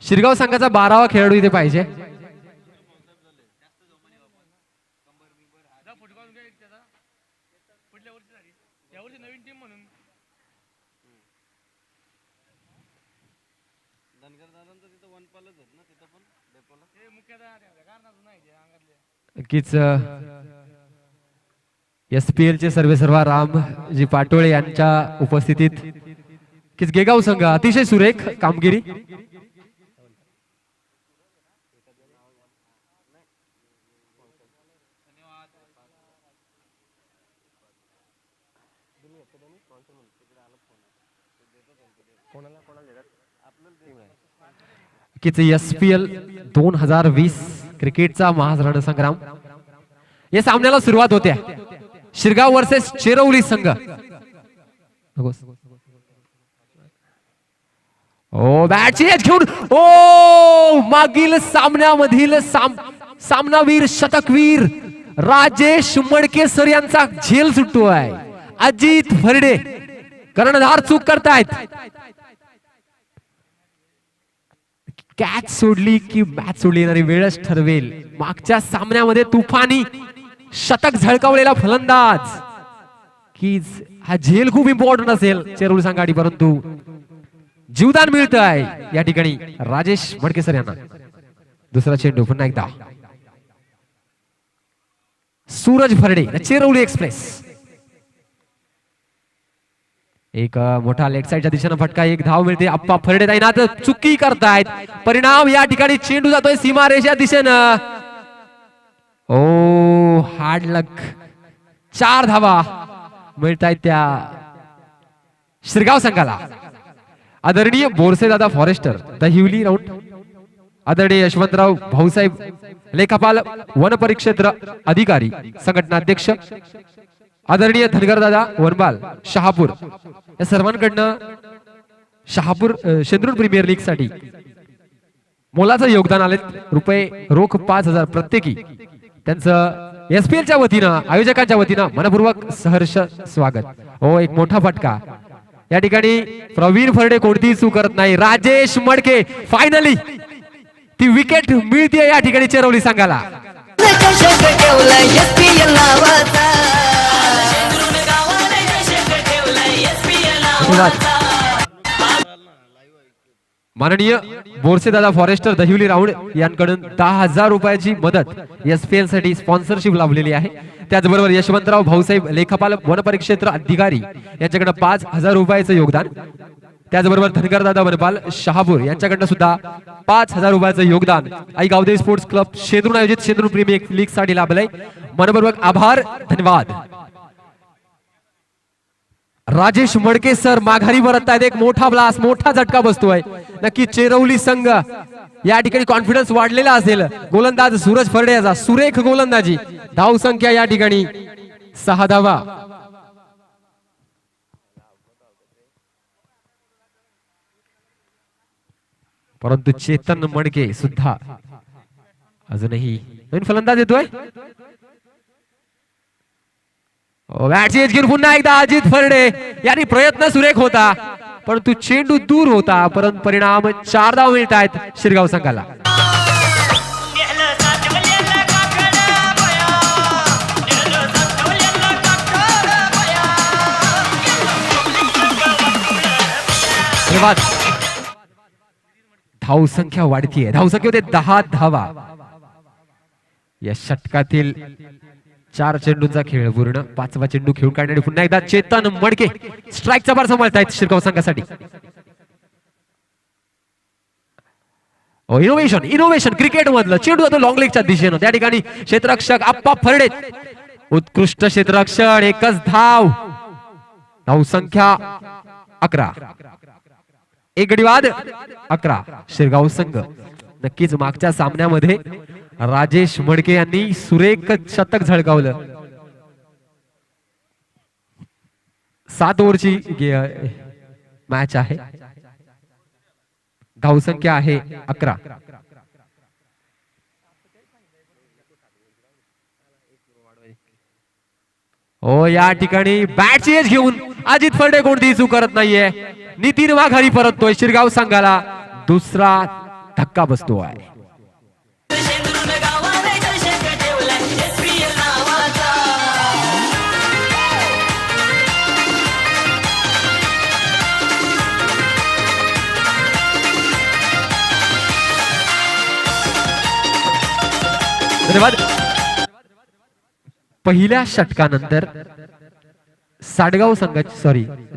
शिरगाव संघाचा 12वा खेळाडू इथे पाहिजे. नक्कीच SPL चे सर्वेसर्वा रामजी पाटोळे यांच्या उपस्थितीत किस गेगाव संघ अतिशय सुरेख कामगिरी. SPL 2020 क्रिकेटचा महारणसंग्राम या सामन्याला सुरुवात होते. शिरगाव वर्सेस चेरवली संघ. ओ बॅटची एज घेऊन ओ मागील सामन्यामधील सामनावीर शतकवीर राजेश मडके सर यांचा झेल सुटतोय. अजित फरडे कर्णधार चूक करतायत. कॅच सोडली की मॅच सोडली येणारी वेळच ठरवेल. मागच्या सामन्यामध्ये तुफानी शतक झळकावलेला फलंदाज की हा झेल खूप इम्पॉर्टंट असेल चेरोली संघासाठी, परंतु जीवदान मिळत आहे या ठिकाणी राजेश मडके सर यांना. दुसरा चेंडू पुन्हा एकदा सूरज फरडे चेरोली एक्सप्रेस. एक मोठा लेग साइडच्या दिशेने फटका, एक धाव मिळते. अप्पा फरडे ताईनाथ चुकी करतायत. परिणाम या ठिकाणी चेंडू जातोय सीमारेषेच्या दिशेनं. ओ हार्ड लक. 4 धावा मिळतायत त्या शिरगाव संघाला. आदरणीय बोरसे दादा फॉरेस्टर दहिवली राऊंड, आदरणीय यशवंतराव भाऊसाहेब लेखापाल वन परिक्षेत्र अधिकारी संघटनाध्यक्ष, आदरणीय धनगर दादा वनबाल शहापूर या सर्वांकडनं शहापूर शेंद्रून प्रीमियर लीग साठी मोलाचं योगदान आले. रुपये रोख 5,000 प्रत्येकी. त्यांचं SPL च्या वतीनं आयोजकांच्या वतीनं मनपूर्वक सहर्ष स्वागत. हो एक मोठा फटका या ठिकाणी. प्रवीण फरडे कोणतीही चूक करत नाही. राजेश मडके फायनली ती विकेट मिळते या ठिकाणी चेरवली संघाला. माननीय बोरसे दादा फॉरेस्टर दहिवली राऊंड यांकडून 10,000 रुपयाची मदत SPL साठी स्पॉन्सरशिप लाभलेली आहे. त्याचबरोबर यशवंतराव भाऊसाहेब लेखापाल वन परिक्षेत्र अधिकारी यांच्याकडे 5,000 रुपयाचं योगदान. त्याचबरोबर धनगर दादा वनपाल शहापूर यांच्याकडनं सुद्धा 5,000 रुपयाचं योगदान आई गावदेवी स्पोर्ट्स क्लब शेंद्रून आयोजित शेंद्रून प्रीमियर लीग साठी लाभलंय. मनपूर्वक आभार, धन्यवाद. राजेश मडके सर माघारी परत आहेत. एक मोठा ब्लास्ट, मोठा झटका बसतोय. नक्की चेरवली संघ या ठिकाणी कॉन्फिडन्स वाढलेला असेल. गोलंदाज सूरज फरडे याचा सुरेख गोलंदाजी. धाव संख्या या ठिकाणी 6 धावा. परंतु चेतन मडके सुद्धा अजूनही नवीन फलंदाज येतोय. पुन्हा एकदा अजित फरडे यांनी प्रयत्न सुरेख होता, परंतु चेंडू दूर होता. परंतु परिणाम 4 धाव मिळत आहेत शिरगाव संघाला. धाव संख्या वाढतीये. धाव संख्या होते 10 धावा. या षटकातील 4 चेंडूंचा खेळ पूर्ण. 5वा चेंडू खेळून काढण्यासाठी पुन्हा एकदा चेतन मडके स्ट्राईकचा बार सांभाळतायत शिरगाव संघासाठी. इनोव्हेशन क्रिकेट मधलं चेंडू जातो लॉंग लेगच्या दिशेनं. त्या ठिकाणी क्षेत्ररक्षक अप्पा फरडे उत्कृष्ट क्षेत्ररक्षण. एकच धाव. धाव संख्या 11. एक गडीवाद 11 शिरगाव संघ. नक्कीच मागच्या सामन्यामध्ये राजेश मडके यांनी सुरेख शतक झळकावलं. 7 ओव्हरची मॅच आहे. धावसंख्या आहे 11. हो या ठिकाणी बॅटची एज घेऊन अजित फर्डे कोणतीही चूक करत नाहीये. नितीन वाघारी परततोय. शिरगाव संघाला दुसरा धक्का बसतो आहे. धन्यवाद. पहिल्या षटकानंतर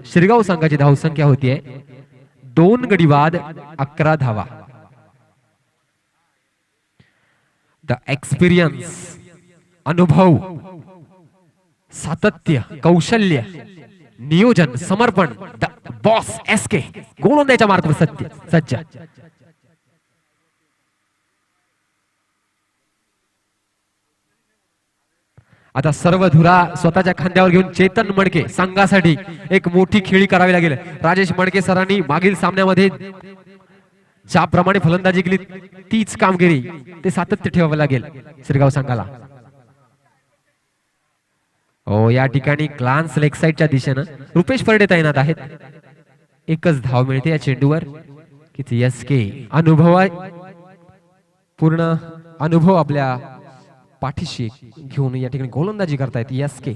शिरगाव संघाची धावसंख्या होतीये 2 गडी बाद 11 धावा. द एक्सपिरियन्स, अनुभव, सातत्य, कौशल्य, नियोजन, समर्पण, द बॉस SK गोलंदाजाच्या मार्गावर सज्ज. आता सर्व धुरा स्वतःच्या खांद्यावर घेऊन चेतन मडके संघासाठी एक मोठी खेळी करावी लागेल. राजेश मडके सरांनी मागील सामन्यामध्ये ज्याप्रमाणे फलंदाजी केली तीच कामगिरी ते सातत्य ठेवावं लागेल शिरगाव संघाला. या ठिकाणी ग्लान्स लेग साइडच्या दिशेनं रुपेश फर्डे तैनात आहेत. एकच धाव मिळते या चेंडूवर. किती SK पूर्ण अनुभव आपल्या पाठीशी घेऊन या ठिकाणी गोलंदाजी करतायत SK.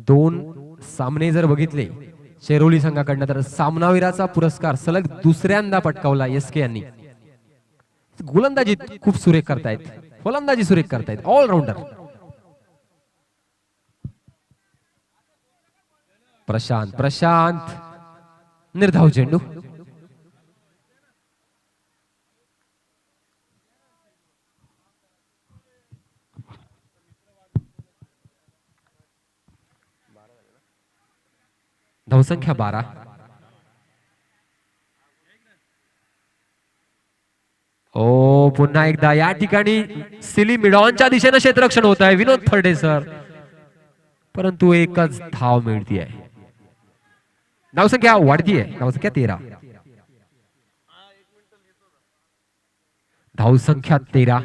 2 सामने जर बघितले शेरोली संघाकडनं तर सामनावीराचा पुरस्कार सलग दुसऱ्यांदा पटकावला SK यांनी. गोलंदाजी खूप सुरेख करतायत, फलंदाजी सुरेख करतायत, ऑलराऊंडर. प्रशांत निर्धाव चेंडू. धावसंख्या 12. पुन्हा एकदा या ठिकाणी सिली मिडॉनच्या दिशेनं क्षेत्ररक्षण होत आहे विनोद फर्डे सर, परंतु एकच धाव मिळतीये. धावसंख्या वाढतीये. धावसंख्या 13. धावसंख्या 13.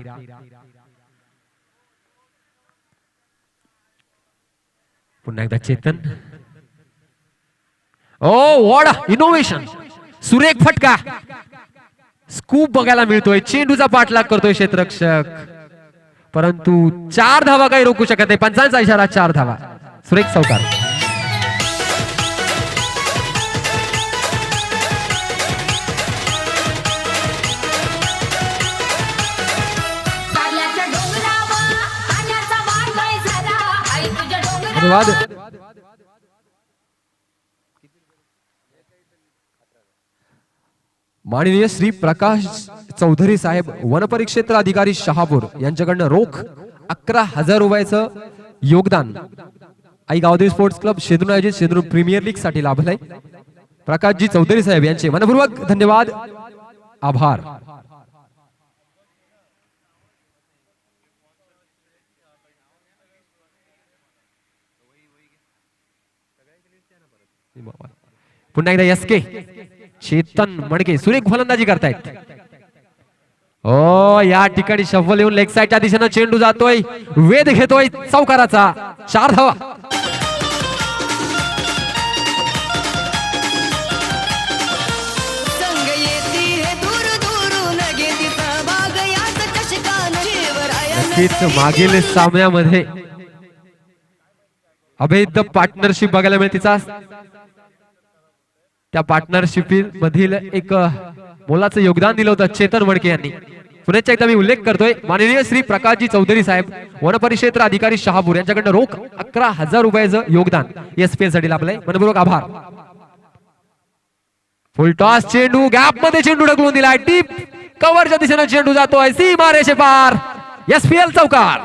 पुन्हा एकदा चेतन. व्हॉट इनोव्हेशन, सुरेख फटका, स्कूप बघायला मिळतोय. चेंडूचा पाठलाग करतोय क्षेत्ररक्षक, परंतु 4 धावा काही रोखू शकत नाही. 5चा इशारा, 4 धावा. सुरेख चौकार. धन्यवाद. माननीय श्री प्रकाश चौधरी साहेब वनपरिक्षेत्र अधिकारी शहापूर यांच्याकडनं रोख 11,000 रुपयाचं योगदान आई गावदेवी स्पोर्ट्स क्लब शेदून आयोजित शेदून प्रीमियर लीग साठी लाभलंय. प्रकाशजी चौधरी साहेब यांचे मनपूर्वक धन्यवाद, आभार. पुन्हा एकदा SK चेतन मडके सुरेख फलंदाजी करतायत. या ठिकाणी शफल येऊन लेग साइडच्या दिशेनं चेंडू जातोय, वेध घेतोय चौकाराचा. 4 धावा. नक्कीच मागील सामन्यामध्ये अभेद्य पार्टनरशिप बघायला मिळते. त्या पार्टनरशिप मधील एक मोलाचं योगदान दिलं होतं चेतन मडके यांनी. पुण्याच्या एकदा मी उल्लेख करतोय माननीय श्री प्रकाशजी चौधरी साहेब वनपरिक्षेत्र अधिकारी शहापूर यांच्याकडनं रोख 11,000 रुपयाचं योगदान SPL साठी लाभलंय. मनपूर्वक आभार. फुल टॉस चेंडू, गॅप मध्ये चेंडू ढकलून दिलाय. डीप कव्हरच्या दिशेनं चेंडू जातोय सीमा रेषे पार. SPL चौकार.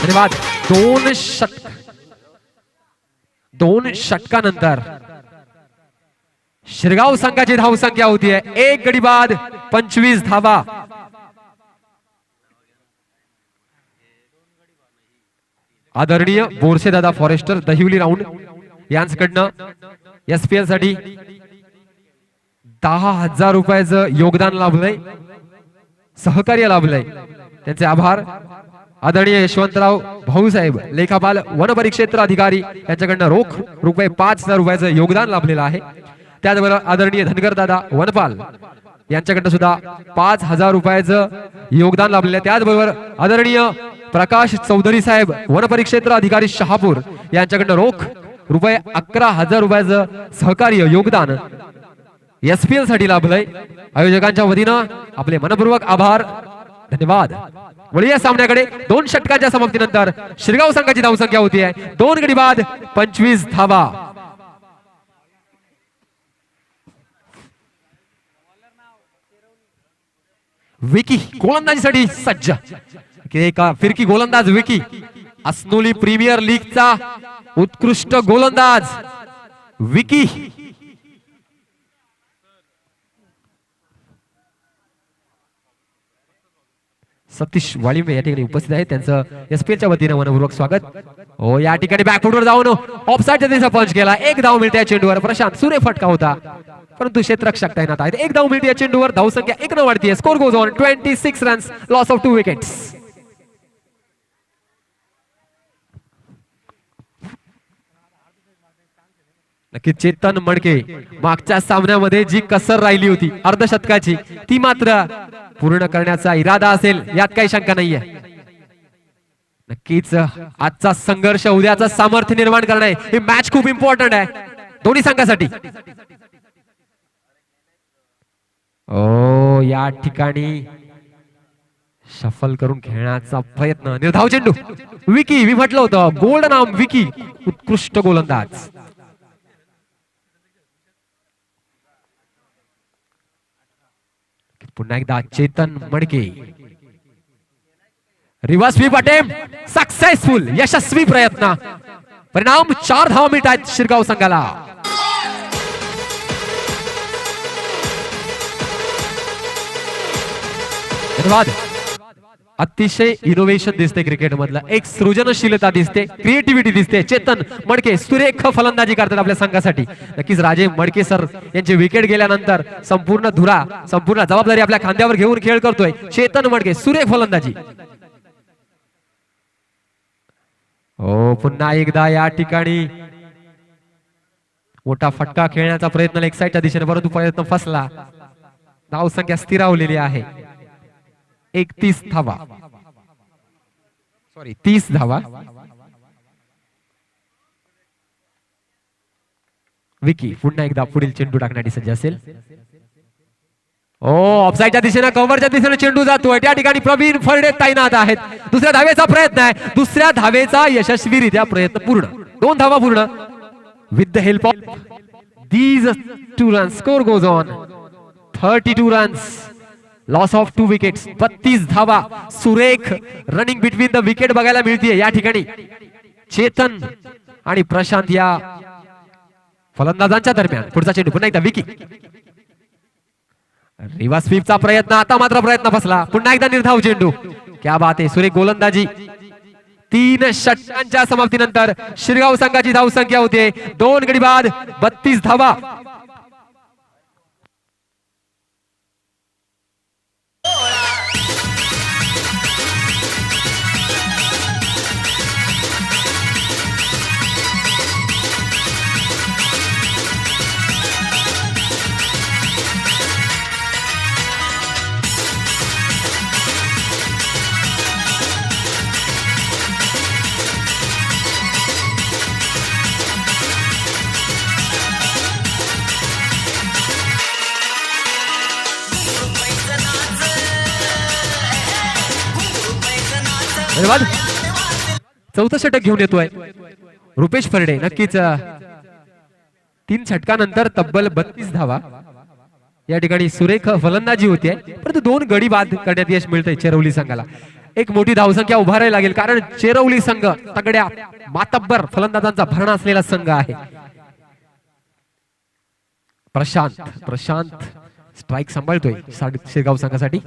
धन्यवाद. 2 षटकानंतर शिरगाव संघाची धावसंख्या होतीये 1 गडी बाद 25 धावा. आदरणीय बोरसे दादा फॉरेस्टर दहिवली राऊंड यांच्याकडनं SPL साठी 10,000 रुपयाचं योगदान लाभलंय. सहकार्य लाभलंय त्यांचे आभार आदरणीय यशवंतराव भाऊसाहेब लेखापाल वन परिक्षेत्र अधिकारी यांच्याकडनं रोख रुपये 5,000 योगदान लाभलेलं आहे. त्याचबरोबर आदरणीय धनगर दादा वनपाल यांच्याकडनं सुद्धा 5,000 योगदान लाभलेलं आहे. त्याचबरोबर आदरणीय प्रकाश चौधरी साहेब वन परिक्षेत्र अधिकारी शहापूर यांच्याकडनं रोख रुपये 11,000 सहकार्य योगदान एसपीएल साठी लाभलंय. आयोजकांच्या वतीनं आपले मनपूर्वक आभार धन्यवाद. वळूया सामन्याकडे. 2 षटकांच्या समाप्तीनंतर शिरगाव संघाची धावसंख्या होती आहे 2 गडी बाद 25 धावा. विकी गोलंदाजीसाठी सज्ज. एक फिरकी गोलंदाज विकी अस्नोली प्रीमियर लीगचा उत्कृष्ट गोलंदाज विकी. सतीश वाळिंबे या ठिकाणी उपस्थित आहे. त्यांचं एसपीएलच्या वतीने मनपूर्वक स्वागत. हो या ठिकाणी बॅकफुटवर जाऊन ऑफसाइडच्या दिशेचा पंच केला. एक धाव मिळते या चेंडूवर. प्रशांत सुरे फटका होता परंतु क्षेत्ररक्षक तैनात आहेत. एक धाव मिळते या चेंडूवर. धावसंख्या 1 न वाढतीये. Score goes on 26 runs loss of 2 wickets. नक्की चेतन मडके मागच्या सामन्यामध्ये जी कसर राहिली होती अर्धशतकाची ती मात्र पूर्ण करण्याचा इरादा असेल यात काही शंका नाहीये. नक्कीच आजचा संघर्ष उद्याचा सामर्थ्य निर्माण करणे ही मॅच खूप इम्पॉर्टंट आहे दोन्ही संघासाठी. ओ या ठिकाणी शफल करून खेळण्याचा प्रयत्न. निर्धाव चेंडू विकी. मी म्हटलं होतं गोल्ड नाम विकी उत्कृष्ट गोलंदाज. पुन्हा एकदा Chetan Madke. Reverse sweep attempt successful. यशस्वी प्रयत्न. परिणाम 4 धावा मिळतात शिरगाव संघाला. धन्यवाद. अतिशय इनोव्हेशन दिसते क्रिकेट मधला. एक सृजनशीलता दिसते क्रिएटिव्हिटी दिसते. चेतन मडके सुरेख फलंदाजी करतात आपल्या संघासाठी. नक्कीच राजे मडके सर यांची विकेट गेल्यानंतर संपूर्ण जबाबदारी आपल्या खांद्यावर घेऊन खेळ करतोय चेतन मडके. सुरेख फलंदाजी. हो पुन्हा एकदा या ठिकाणी मोठा फटका खेळण्याचा प्रयत्न लेग साइडच्या दिशेने परंतु प्रयत्न फसला. धावसंख्या स्थिरावलेली आहे 31 धावा. 30 धावा. विकी पुन्हा एकदा पुढील चेंडू टाकण्यासाठी सज्ज असेल. ओ ऑफसाइडच्या दिशेने कव्हरच्या दिशेने चेंडू जातोय. त्या ठिकाणी प्रवीण फरडे तैनात आहेत. दुसऱ्या धावेचा प्रयत्न आहे. दुसऱ्या धावेचा यशस्वीरित्या प्रयत्न पूर्ण. 2 धावा पूर्ण with the help of these 2 runs. Score goes on 32 runs loss of 2 wickets. 32 धावा. सुरेख रनिंग बिटवीन द विकेट बघायला मिळते या ठिकाणी. चेतन आणि प्रशांत या फलंदाजांच्या दरम्यान. पुढचा चेंडू पुन्हा एकदा विकी. रिव्हर्स स्वीपचा प्रयत्न. आता मात्र प्रयत्न फसला. पुन्हा एकदा निर्धाव चेंडू. क्या बात आहे. सुरेख गोलंदाजी. 3 षटकांच्या समाप्तीनंतर शिरगाव संघाची धावसंख्या होते 2 गडी बाद 32 धावा. धन्यवाद. 4थं षटक घेऊन येतोय रुपेश फरडे. नक्कीच 3 षटकानंतर तब्बल 32 धावा. या ठिकाणी सुरेख फलंदाजी होती परंतु 2 गडी बाद करण्यात यश मिळतंय चेरवली संघाला. एक मोठी धावसंख्या उभारायला लागेल कारण चेरवली संघ तगड्या मातब्बर फलंदाजांचा भरणा असलेला संघ आहे. प्रशांत स्ट्राइक सांभाळतोय शिरगाव संघासाठी.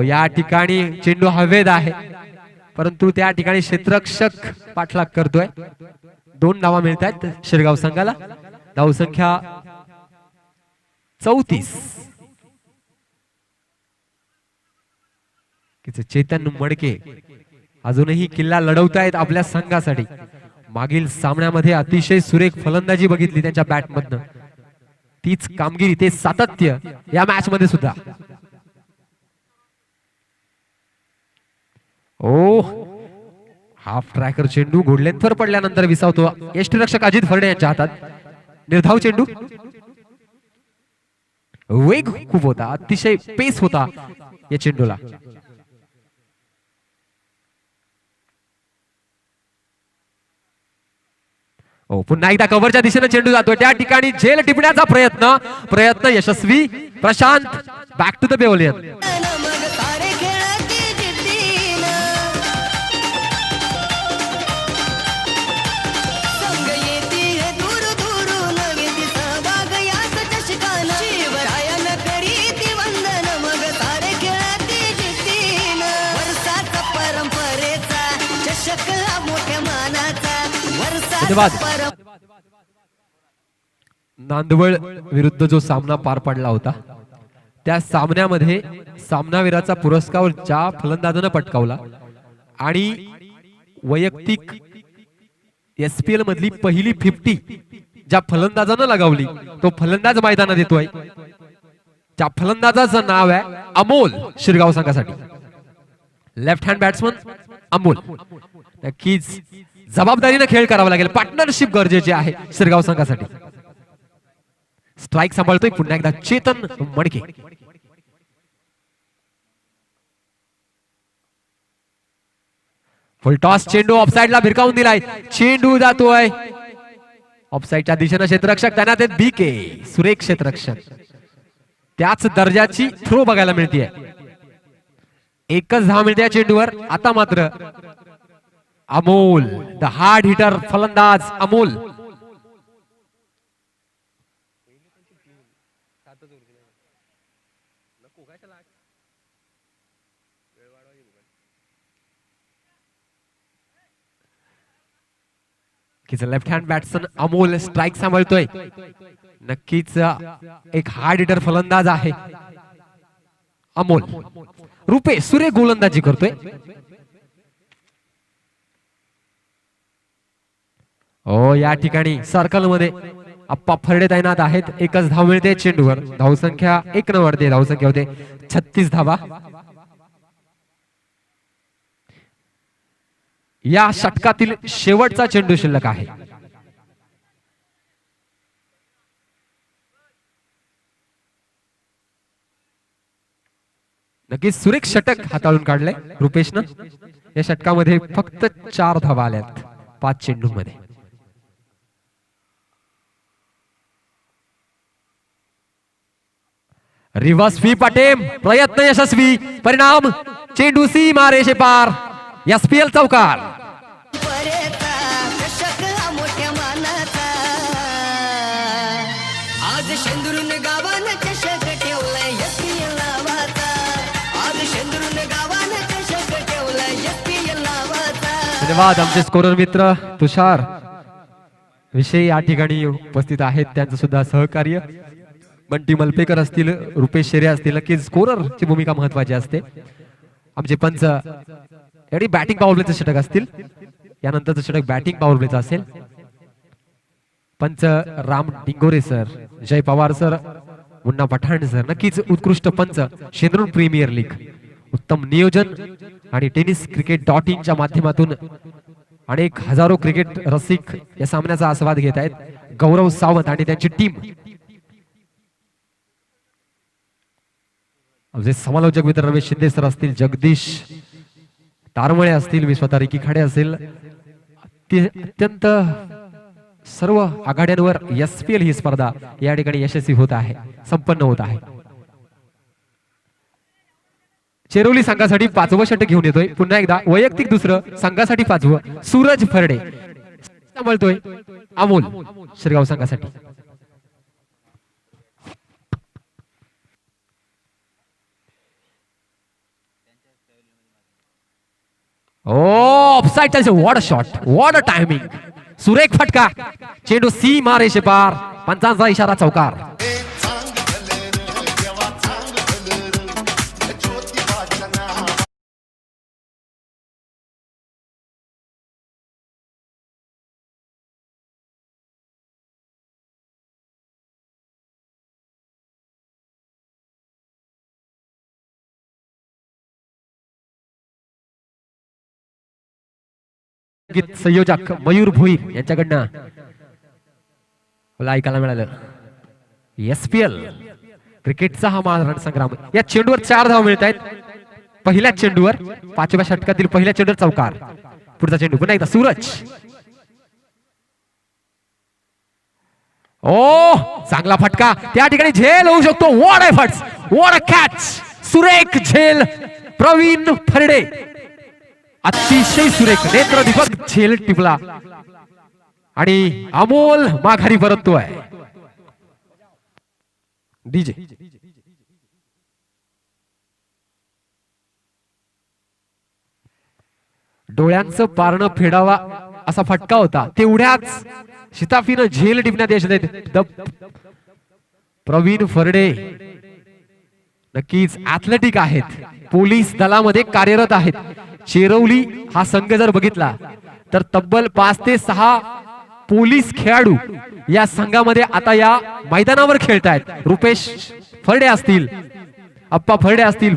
या ठिकाणी चेंडू हवेत आहे परंतु त्या ठिकाणी क्षेत्ररक्षक पाठलाग करतोय. 2 धावा मिळतात शिरगाव संघाला. धावसंख्या 34. चेतन मडके अजूनही किल्ला लढवतायत आपल्या संघासाठी. मागील सामन्यामध्ये अतिशय सुरेख फलंदाजी बघितली त्यांच्या बॅट मधनं. तीच कामगिरी ते सातत्य या मॅच मध्ये सुद्धा. ओ हाफ ट्रॅकर चेंडू घोडलेंथवर पडल्यानंतर विसावतो यष्टीरक्षक अजित फर्डे यांच्या हातात. निर्धाव चेंडू. वेग खूप होता, अतिशय पेस होता या चेंडूला. पुन्हा एकदा कव्हरच्या दिशेने चेंडू जातो. त्या ठिकाणी झेल टिपण्याचा प्रयत्न यशस्वी. Prashant back to the pavilion. धन्यवाद. नांदवळ विरुद्ध जो सामना पार पडला होता त्या सामन्यामध्ये सामनावीराचा पुरस्कार ज्या फलंदाजानं पटकावला आणि वैयक्तिक एसपीएल मधली पहिली 50 ज्या फलंदाजानं लगावली तो फलंदाज मैदानात येतोय. त्या फलंदाजाचं नाव आहे अमोल. शिरगाव संघासाठी लेफ्ट हँड बॅट्समन अमोल. नक्कीच जबाबदारीने खेळ करावा लागेल. पार्टनरशिप गरजेची आहे शिरगाव संघासाठी. स्ट्राइक सांभाळतोय पुन्हा एकदा चेतन मडके. फुल टॉस चेंडू ऑफसाइडला भिरकावून दिलाय. चेंडू जातोय ऑफसाइडच्या दिशेने. क्षेत्ररक्षक त्यांना ते बीके. सुरेख क्षेत्ररक्षक. त्याच दर्जाची थ्रो बघायला मिळते. एकच धाव मिळते चेंडूवर. आता मात्र अमोल द हार्ड हिटर फलंदाज Amol. Left hand batsman Amol strike सांभाळतोय. नक्कीच एक हार्ड हिटर फलंदाज आहे अमोल. रुपे सुरेख गोलंदाजी करतोय. या ठिकाणी सर्कल मध्ये अप्पा फर्डे तैनात आहेत. एकच धाव मिळते चेंडूवर. धावसंख्या 1 न वाढते. धावसंख्या होते 36 धावा. या षटकातील शेवटचा चेंडू शिल्लक आहे. नक्कीच सुरेख षटक हाताळून काढलंय रुपेशनं. या षटकामध्ये फक्त 4 धावा आल्यात 5 चेंडूंमध्ये. Reverse sweep attempt. प्रयत्न यशस्वी. परिणाम चेंडू सीमा रेषे पार. एसपीएल चौकार. धन्यवाद. आमचे स्कोरर मित्र तुषार विषयी या ठिकाणी उपस्थित आहेत. त्यांचं सुद्धा सहकार्य. बंटी मलपेकर असतील, रुपेश शेरे असतील. नक्कीच स्कोररची भूमिका महत्वाची असते. आमचे पंच यावेळी बॅटिंग पॉवर प्लेचं षटक असतील. यानंतरचं षटक बॅटिंग पॉवर प्लेचं असेल. पंच राम डिंगोरे सर, जय पवार सर, मुन्ना पठाण सर. नक्कीच उत्कृष्ट पंच. शेंद्रून प्रीमियर लीग उत्तम नियोजन आणि टेनिस cricket.in माध्यमातून अनेक हजारो क्रिकेट रसिक या सामन्याचा आस्वाद घेत आहेत. गौरव सावंत आणि त्यांची टीम. समालोचक मित्र रमेश शिंदे सर असतील, जगदीश तारमळे असतील, मी स्वतः रिकी खाडे असेल. अत्यंत सर्व आघाड्यांवर एसपीएल ही स्पर्धा या ठिकाणी यशस्वी होत आहे, संपन्न होत आहे. चेरोली संघासाठी 5वं षटक घेऊन येतोय. पुन्हा एकदा वैयक्तिक दुसरं, संघासाठी 5वं. सूरज फरडे सांभाळतोय अमोल शिरगाव संघासाठी. Offside. What a shot, what a timing. सुरेख फटका. चेंडू सीमा रेषे पार. पंचांचा इशारा चौकार. संगीत संयोजक मयूर भोईर यांच्याकडनं मला ऐकायला मिळालं. एसपीएल क्रिकेटचा हा महान संग्राम. या चेंडूवर 4 धावा मिळत आहेत. पहिल्या चेंडूवर 5व्या षटकातील पहिल्या चेंडूवर चौकार. पुढचा चेंडू पुन्हा एकदा सूरज. ओ चांगला फटका त्या ठिकाणी झेल होऊ शकतो. What efforts, what a catch. सुरेख झेल प्रवीण फरडे. अतिशय सुरेख नेत्रदीपक झेल टिपला आणि अमोल माघारी परततोय. डीजे डोळ्यांचं पारणं फेडावा असा फटका होता. तेवढ्याच शिताफीनं झेल टिपण्यात यश देत प्रवीण फरडे नक्कीच ऍथलेटिक आहेत. पोलीस दलामध्ये कार्यरत आहेत. चेरवली हा संघ जर बघितला तर तब्बल 5 ते 6 पोलीस खेळाडू या संघामध्ये आता या मैदानावर खेळतायत. रुपेश फरडे असतील, अप्पा फरडे असतील,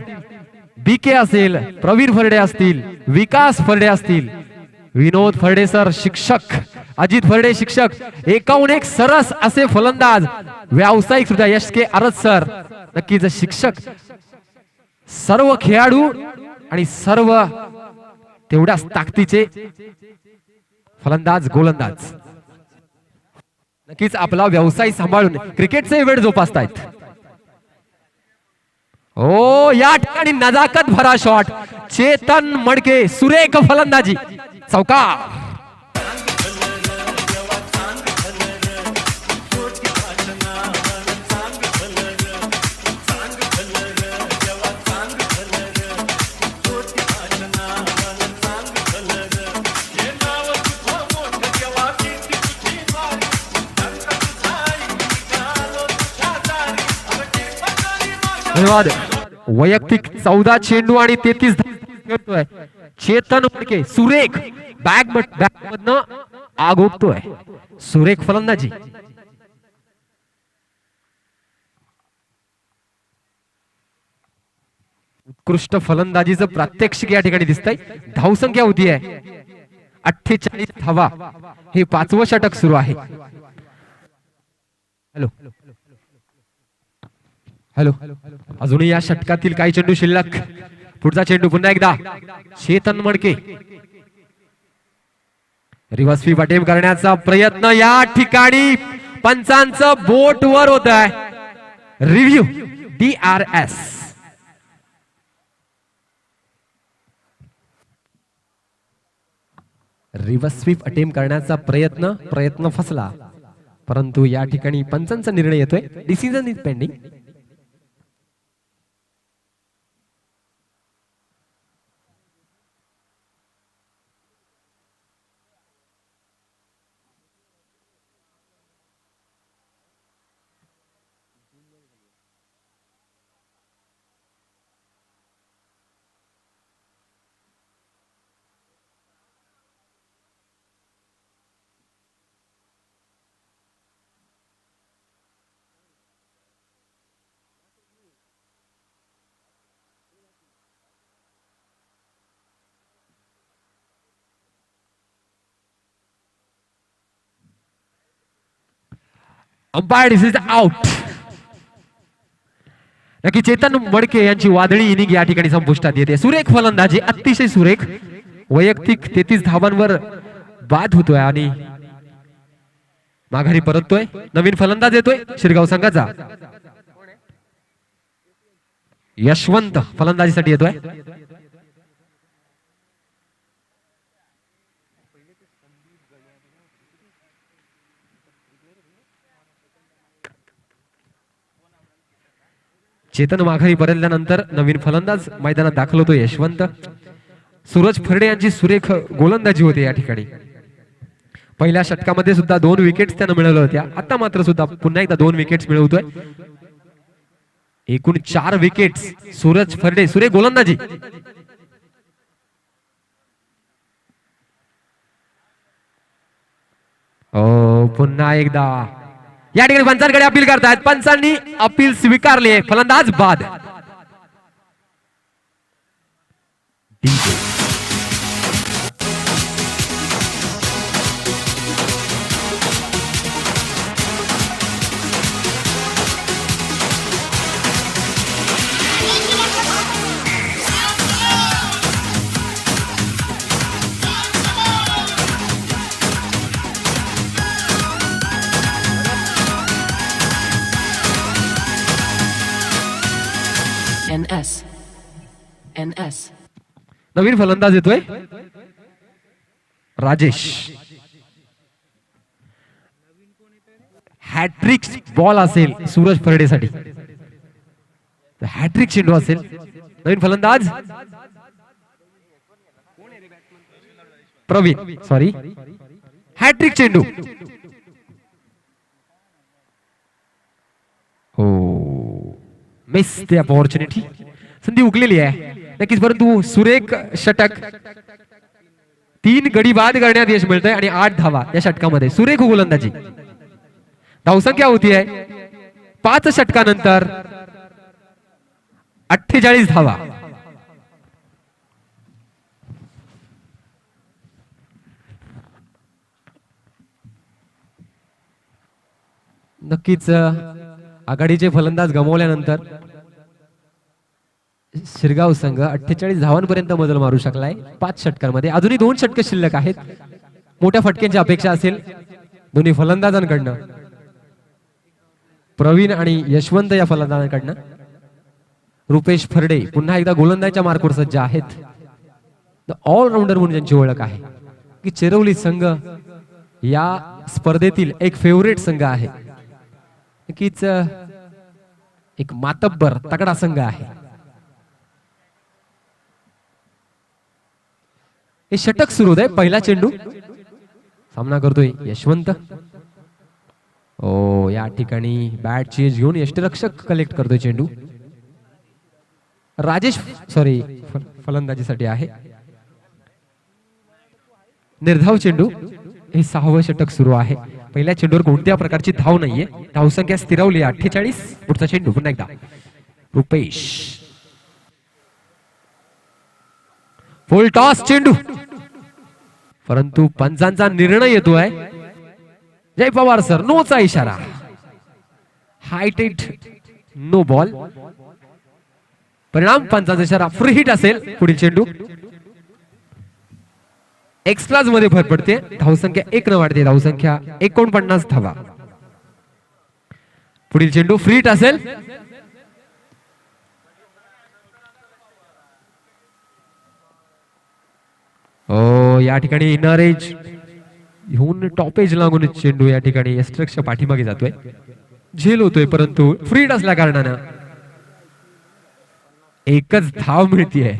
बीके असेल, प्रवीण फरडे असतील, विकास फरडे असतील, विनोद फरडे सर शिक्षक, अजित फरडे शिक्षक, एकाहून एक सरस असे फलंदाज, व्यावसायिक सुद्धा यश के आरत सर नक्कीच शिक्षक, सर्व खेळाडू आणि सर्व तेवढ्याच ताकदीचे फलंदाज गोलंदाज नक्कीच आपला व्यवसाय सांभाळून क्रिकेटचे वेळ जोपासतायत. ओ या ठिकाणी नजाकत भरा शॉट. चेतन मडके सुरेख फलंदाजी. चौकार. धन्यवाद. वैयक्तिक 14 चेंडू आणि 33 खेळतोय चेतन मडके. सुरेख बॅग मधनं आग ओकतोय. सुरेख फलंदाजी. उत्कृष्ट फलंदाजीचं प्रात्यक्षिक या ठिकाणी दिसतंय. धावसंख्या होती आहे 48 धावा. हे 5वं षटक सुरू आहे. हॅलो हॅलो अजूनही या षटकातील काही चेंडू शिल्लक. पुढचा चेंडू पुन्हा एकदा Chetan Madke. Reverse sweep attempt करण्याचा प्रयत्न या ठिकाणी पंचांचं बोट वर होत आहे. Review DRS. Reverse sweep attempt करण्याचा प्रयत्न फसला, परंतु या ठिकाणी पंचांचा निर्णय येतोय. Decision is pending. Umpire is out. नक्की चेतन मडके यांची वादळी इनिंग या ठिकाणी संपुष्टात येते. सुरेख फलंदाजी, अतिशय सुरेख. वैयक्तिक 33 धावांवर बाद होतोय आणि माघारी परततोय. नवीन फलंदाज येतोय शिरगाव संघाचा. यशवंत फलंदाजीसाठी येतोय. चेतन माघारी परतल्यानंतर नवीन फलंदाज मैदानात दाखल होतो यशवंत. सूरज फरडे यांची सुरेख गोलंदाजी होते या ठिकाणी. पहिल्या षटकामध्ये सुद्धा 2 विकेट्स त्यानं मिळवल्या होत्या. आता मात्र सुद्धा पुन्हा एकदा 2 विकेट्स मिळवतोय. एकूण 4 विकेट्स सूरज फरडे. सुरेख गोलंदाजी. पुन्हा एकदा या ठिकाणी पंचांकडे अपील करतायत. पंचांनी अपील स्वीकारली आहे. फलंदाज बाद. नवीन फलंदाज येतोय राजेश. हॅट्रिक बॉल असेल सूरज फरडेसाठी. हॅट्रिक चेंडू असेल. नवीन फलंदाज प्रवीण, सॉरी, हॅट्रिक चेंडू. हो, मिस द अपॉर्च्युनिटी. संधी उकलेली आहे नक्कीच, परंतु सुरेख षटक. 3 गडी बाद करण्यात यश मिळतंय आणि 8 धावा या षटकामध्ये. सुरेख गोलंदाजी. धावसंख्या होती आहे 5 षटकानंतर 48 धावा. नक्कीच आघाडीचे फलंदाज गमावल्यानंतर शिरगाव संघ 48 धावांपर्यंत मजल मारू शकलाय 5 षटकांमध्ये. अजूनही 2 षटक शिल्लक आहेत. मोठ्या फटक्यांची अपेक्षा असेल दोन्ही फलंदाजांकडनं. प्रवीण आणि यशवंत या फलंदाजांकडनं. रुपेश फरडे पुन्हा एकदा गोलंदाजाच्या मार्कवर सज्ज आहेत. ऑलराऊंडर म्हणून त्यांची ओळख आहे की चेरवली संघ या स्पर्धेतील एक फेवरेट संघ आहे. नक्कीच एक मातब्बर तगडा संघ आहे. हे षटक सुरू होत आहे. पहिला चेंडू सामना करतोय यशवंत. ओ, या ठिकाणी बॅट चेंज घेऊन यष्टिरक्षक कलेक्ट करतोय चेंडू. राजेश, सॉरी, फलंदाजीसाठी आहे. निर्धाव चेंडू. हे 6वं षटक सुरू आहे. पहिल्या चेंडूवर कोणत्या प्रकारची धाव नाहीये. धावसंख्या स्थिरावली 48. पुढचा चेंडू पुन्हा एकदा रुपेश. फुल टॉस चेंडू, परंतु पंचांचा निर्णय येतोय. जय पवार सर, नोचा इशारा. हायटेड नो बॉल. परिणाम पंचांचा इशारा फ्री हिट असेल. पुढील चेंडू एक्स्ट्राज मध्ये भर पडते. धावसंख्या 1 न वाढते. धावसंख्या 49 धावा. पुढील चेंडू फ्री हिट असेल. ओ, या ठिकाणी इनर एज घेऊन टॉप एज लागून चेंडू या ठिकाणी यष्टिरक्षक पाठीमागे जातोय. झेल होतोय, परंतु फ्री हिट असल्या कारणानं एकच धाव मिळतीये.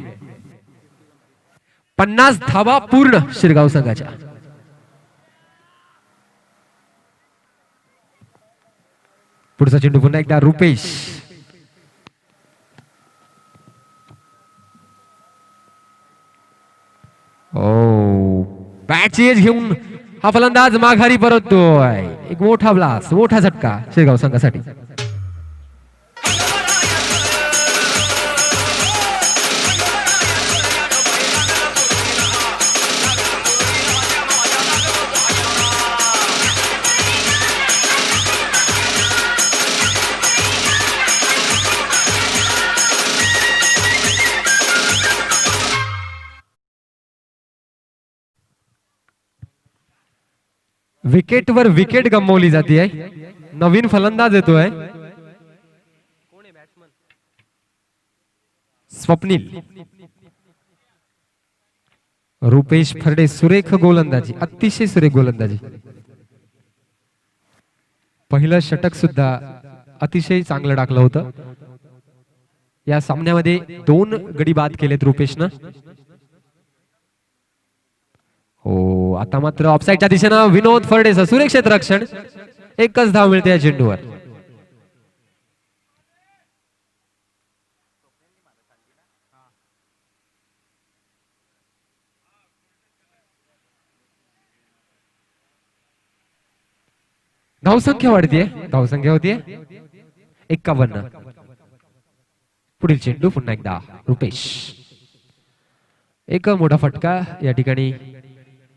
50 धावा पूर्ण शिरगाव संघाच्या. पुढचा चेंडू पुन्हा एकदा रुपेश. ओ, बॅट चेंज घेऊन हा फलंदाज माघारी परततोय. एक मोठा ब्लास्ट, मोठा झटका शिरगाव संघासाठी. विकेटवर विकेट गमावली जाते. नवीन फलंदाज येतोय स्वप्नील. रुपेश फरडे सुरेख गोलंदाजी, अतिशय सुरेख गोलंदाजी. पहिलं षटक सुद्धा अतिशय चांगलं टाकलं होतं. या सामन्यामध्ये 2 गडी बाद केलेत रुपेशनं. हो, आता मात्र ऑफसाईडच्या दिशेनं विनोद फरडेचं सुरक्षित रक्षण. एकच धाव मिळते या चेंडूवर. धावसंख्या वाढतीये. धावसंख्या होतीये 51. पुढील चेंडू पुन्हा एकदा रुपेश. एक मोठा फटका या ठिकाणी.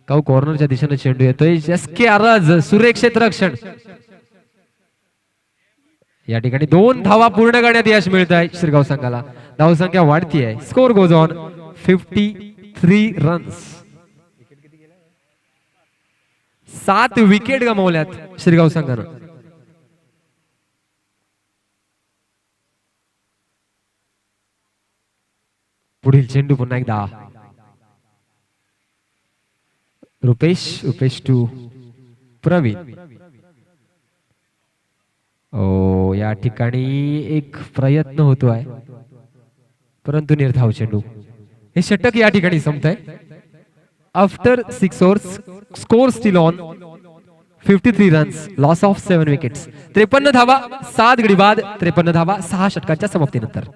काऊ कॉर्नरच्या दिशेने चेंडू येतोय. एसके आरज सुरेख क्षेत्ररक्षण. या ठिकाणी 2 धावा पूर्ण करण्यात यश मिळत आहे शिरगाव संघाला. धावसंख्या वाढतीये. Score goes on 53 runs. 7 wicket गमावल्यात शिरगाव संघानं. पुढील चेंडू पुन्हा एकदा रुपेश टू प्रवीण. ओ या ठिकाणी एक प्रयत्न होतोय परंतु निर्धाव चेंडू. हे षटक या ठिकाणी संपतंय. After 6 overs score still on 53 runs loss of 7 wickets. 53 धावा 7 गडी बाद. 53 धावा 6 षटकांच्या समाप्तीनंतर.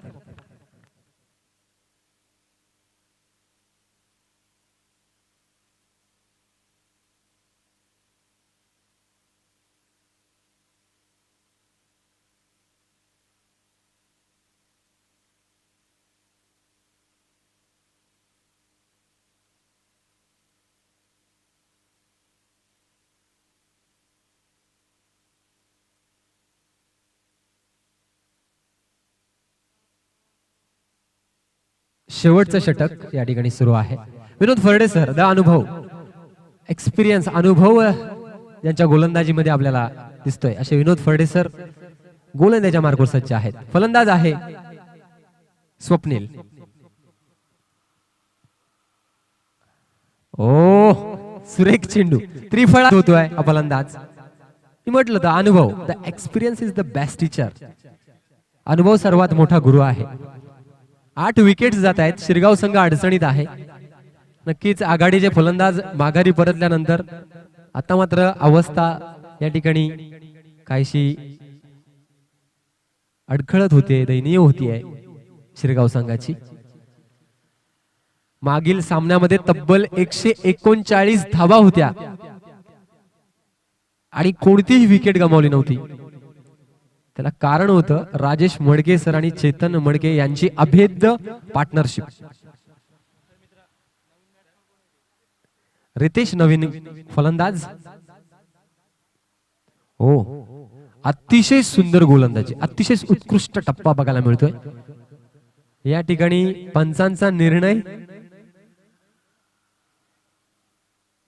शेवटचं षटक या ठिकाणी सुरू आहे. विनोद फरडे सर द अनुभव एक्सपिरियन्स अनुभव यांच्या गोलंदाजीमध्ये आपल्याला दिसतोय असे विनोद फरडे सर गोलंदाजा मार्गावर सज्ज आहेत. फलंदाज आहे स्वप्नील. ओ सुरेख चेंडू त्रिफळा होतोय हा फलंदाज. मी म्हटलं तर अनुभव the experience is the best teacher. अनुभव सर्वात मोठा गुरु आहे. 8 विकेट्स जात आहेत. शिरगाव संघ अडचणीत आहे. नक्कीच आघाडीचे फलंदाज माघारी परतल्यानंतर आता मात्र अवस्था या ठिकाणी काहीशी अडखळत होते, दयनीय होतीये शिरगाव संघाची. मागील सामन्यामध्ये तब्बल 139 धावा होत्या आणि कोणतीही विकेट गमावली नव्हती. त्याला कारण होतं राजेश मडके सर आणि चेतन मडके यांची अभेद्य पार्टनरशिप. रितेश नवीन फलंदाज. हो अतिशय सुंदर गोलंदाजी, अतिशय उत्कृष्ट टप्पा बघायला मिळतोय. या ठिकाणी पंचांचा निर्णय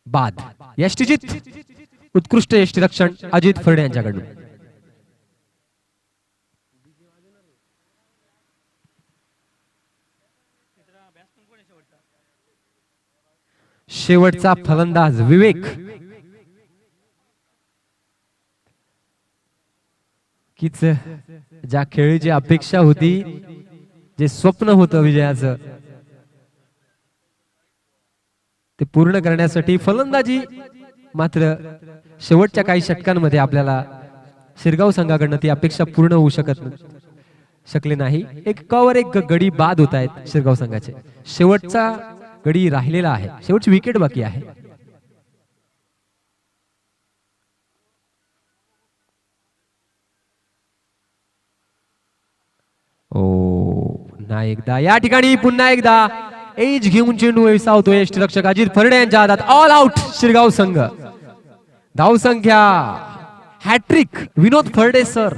बाद. यष्टीचित उत्कृष्ट यष्टीरक्षण अजित फरडे यांच्याकडून. शेवटचा फलंदाज विवेक. कीच ज्या खेळीची अपेक्षा होती, जे स्वप्न होतं विजयाचं, ते पूर्ण करण्यासाठी फलंदाजी मात्र शेवटच्या काही षटकांमध्ये आपल्याला शिरगाव संघाकडनं ती अपेक्षा पूर्ण होऊ शकले नाही. एकावर एक गडी बाद होत आहेत शिरगाव संघाचे. शेवटचा गडी राहिलेला आहे, शेवटची विकेट बाकी आहे. पुन्हा एकदा या ठिकाणी पुन्हा एकदा एज घेऊन चेंडू विसावतो यष्टीरक्षक अजित फरडे यांच्या हातात. ऑल आउट शिरगाव संघ. धावसंख्या हॅट्रिक विनोद फरडे सर.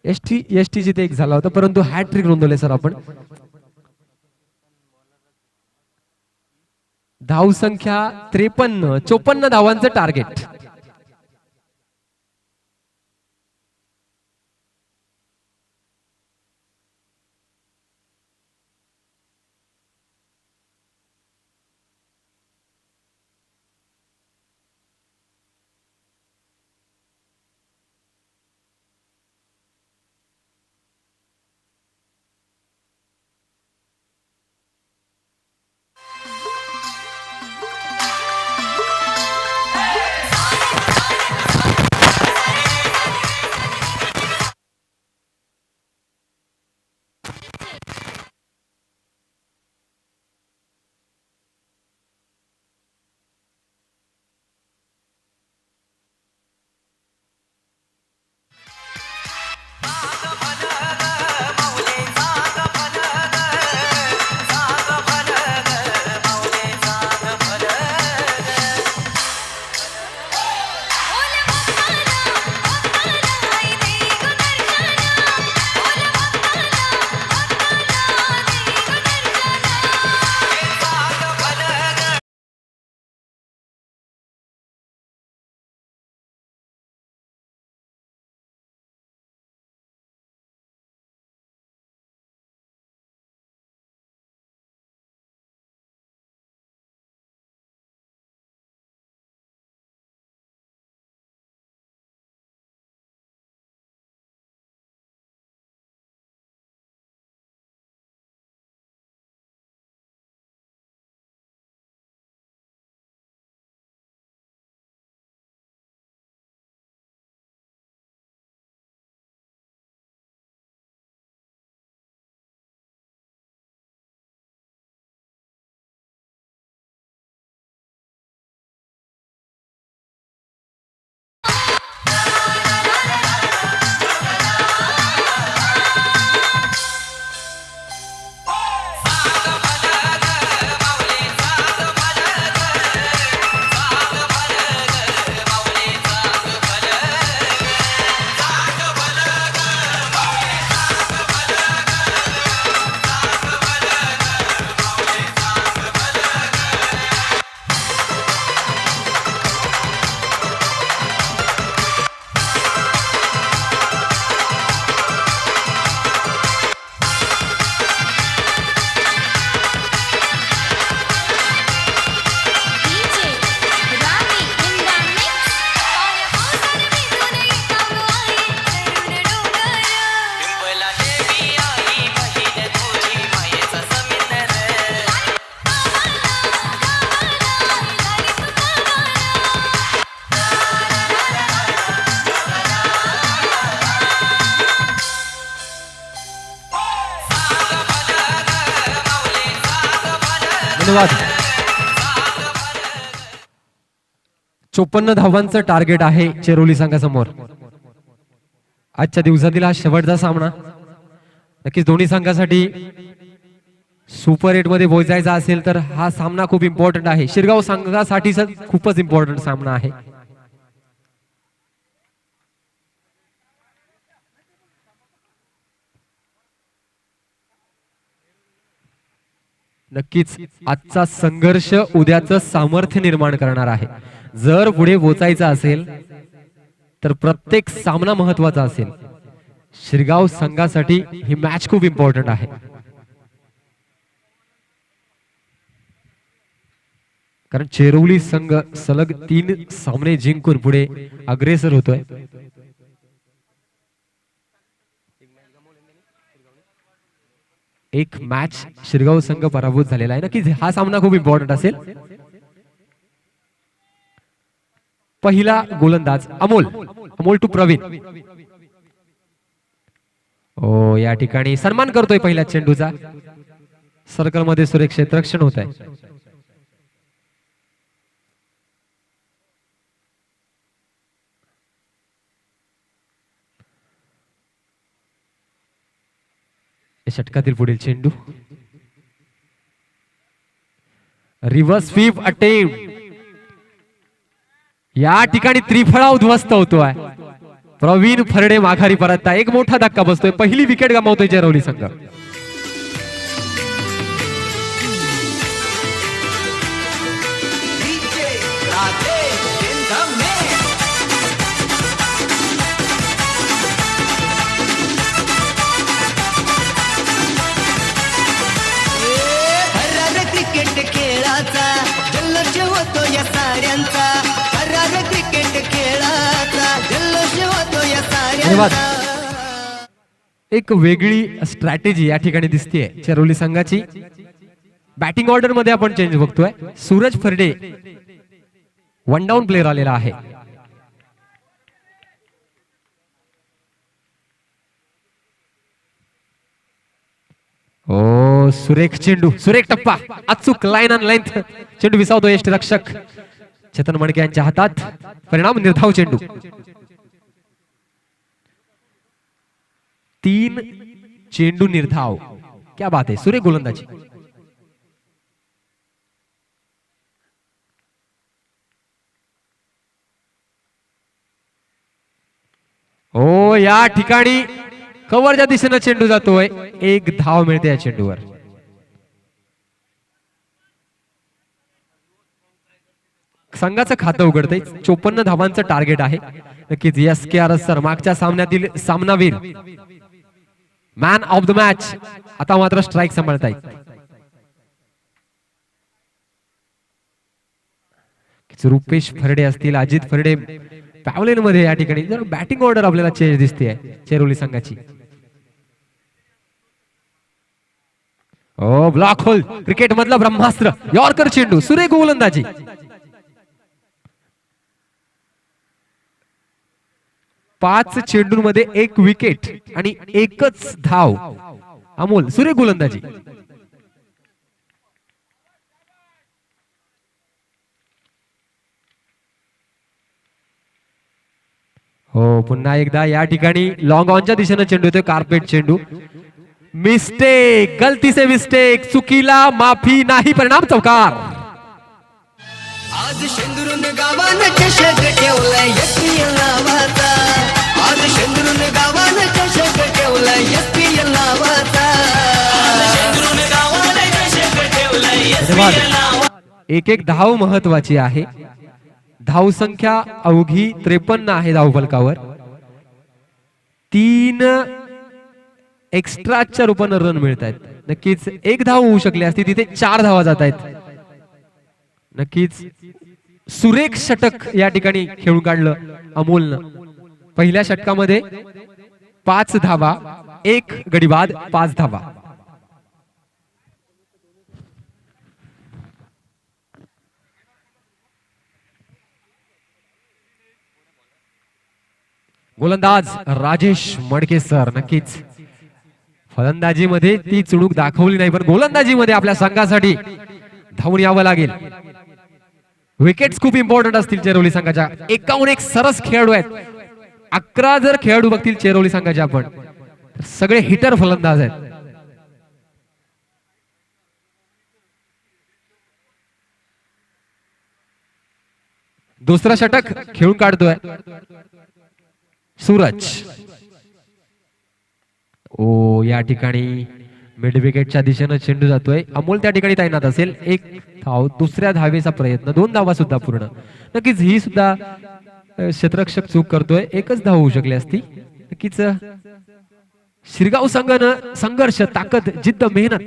एसटी ते एक झाला होता परंतु हॅट्रिक नोंदवले सर आपण. धावसंख्या 53, 54 धावांचं टार्गेट. धन्यवाद. 54 धावांचं टार्गेट आहे चेरोली संघासमोर. आजच्या दिवसातील हा शेवटचा सामना. नक्कीच दोन्ही संघासाठी सुपर 8 मध्ये पोहोचायचा असेल तर हा सामना खूप इम्पॉर्टंट आहे. शिरगाव संघासाठी खूपच इम्पॉर्टंट सामना आहे. नक्कीच आजचा संघर्ष उद्याचं सामर्थ्य निर्माण करणार आहे. जर पुढे पोचायचं असेल तर प्रत्येक सामना महत्वाचा असेल. शिरगाव संघासाठी ही मॅच खूप इम्पॉर्टंट आहे. कारण चेरोली संघ सलग 3 सामने जिंकून पुढे अग्रेसर होतोय. एक मॅच शिरगाव संघ पराभूत झालेला आहे. नक्कीच हा सामना खूप इम्पॉर्टंट असेल. पहिला गोलंदाज अमोल टू प्रवीण. ओ या ठिकाणी सन्मान करतोय पहिल्या चेंडूचा. सर्कल मध्ये सुरेख क्षेत्ररक्षण होत आहे. षटकातील पुढील चेंडू. Reverse sweep attempt. या ठिकाणी त्रिफळा उद्ध्वस्त होतोय. प्रवीण फरडे माघारी परतता. एक मोठा धक्का बसतोय. पहिली विकेट गमावतोय चेरोली संघ. एक वेगळी स्ट्रॅटेजी या ठिकाणी दिसतेय चेरोली संघाची. बॅटिंग ऑर्डर मध्ये आपण चेंज बघतोय. सूरज फरडे वन डाऊन प्लेअर आलेला आहे. ओ सुरेख चेंडू, सुरेख टप्पा, अचूक लाईन ऑन लेंथ चेंडू विसावतो यष्टिरक्षक चेतन मणके यांच्या हातात. परिणाम निर्धाव चेंडू. 3 चेंडू निर्धाव. क्या बात है. सुरेख गोलंदाजी. हो या ठिकाणी कव्हरच्या दिशेने चेंडू जातोय. एक धाव मिळते या चेंडूवर. संघाचं खातं उघडतंय. 54 धावांचं टार्गेट आहे. नक्कीच SKR सर मागच्या सामन्यातील सामनावीर, मॅन ऑफ द मॅच, आता मात्र स्ट्राईक सांभाळतायत. रुपेश फरडे असतील, अजित फरडे पॅवलेन मध्ये या ठिकाणी जर बॅटिंग ऑर्डर आपल्याला चेंज दिसते चेरोली संघाची. ओ ब्लॉक होल. क्रिकेट मधलं ब्रह्मास्त्र. यॉर्कर चेंडू. सुरेख गोलंदाजी. पाच चेंडूंमध्ये 1 विकेट आणि 1च धाव. अमोल सुरेख गोलंदाजी. हो पुन्हा एकदा या ठिकाणी लॉंग ऑनच्या दिशेने चेंडू येतोय. कार्पेट चेंडू. मिस्टेक, गलती से मिस्टेक, चुकीला माफी नाही. परिणाम चौकार. आज शेंदुरून गावानं चषक ठेवलाय SPL नावाचा. आज शेंदुरून गावानं चषक ठेवलाय SPL नावाचा. एक धाव महत्वाची आहे. धाव संख्या अवघी 53 आहे धावफलकावर. 3 एक्स्ट्राच्या रूपाने रन मिळत आहेत. नक्कीच 1 धाव होऊ शकली असती, तिथे 4 धावा जात आहेत. नक्कीच सुरेख षटक या ठिकाणी खेळून काढलं अमोलनं. पहिल्या षटकामध्ये 5 धावा, 1 गडीबाद, 5 धावा. गोलंदाज राजेश मडके सर. नक्कीच फलंदाजीमध्ये ती चुणूक दाखवली नाही, पण गोलंदाजीमध्ये आपल्या संघासाठी धावून यावं लागेल. विकेट्स खूप इम्पॉर्टंट असतील चेरोली संघाच्या. एकाहून एक सरस खेळाडू आहेत. 11 जर खेळाडू बघतील चेरोली संघाचे आपण तर सगळे हिटर फलंदाज आहेत. दुसरा षटक खेळून काढतोय सूरज. ओ या ठिकाणी मिड विकेटच्या दिशेनं चेंडू जातोय. अमोल त्या ठिकाणी तैनात असेल. एक धाव, दुसऱ्या धावेचा प्रयत्न, 2 धावा सुद्धा पूर्ण. नक्कीच ही सुद्धा क्षेत्ररक्षक चूक करतोय. एकच धाव होऊ शकली असती. नक्कीच शिरगाव संघानं संघर्ष, ताकद, जिद्द, मेहनत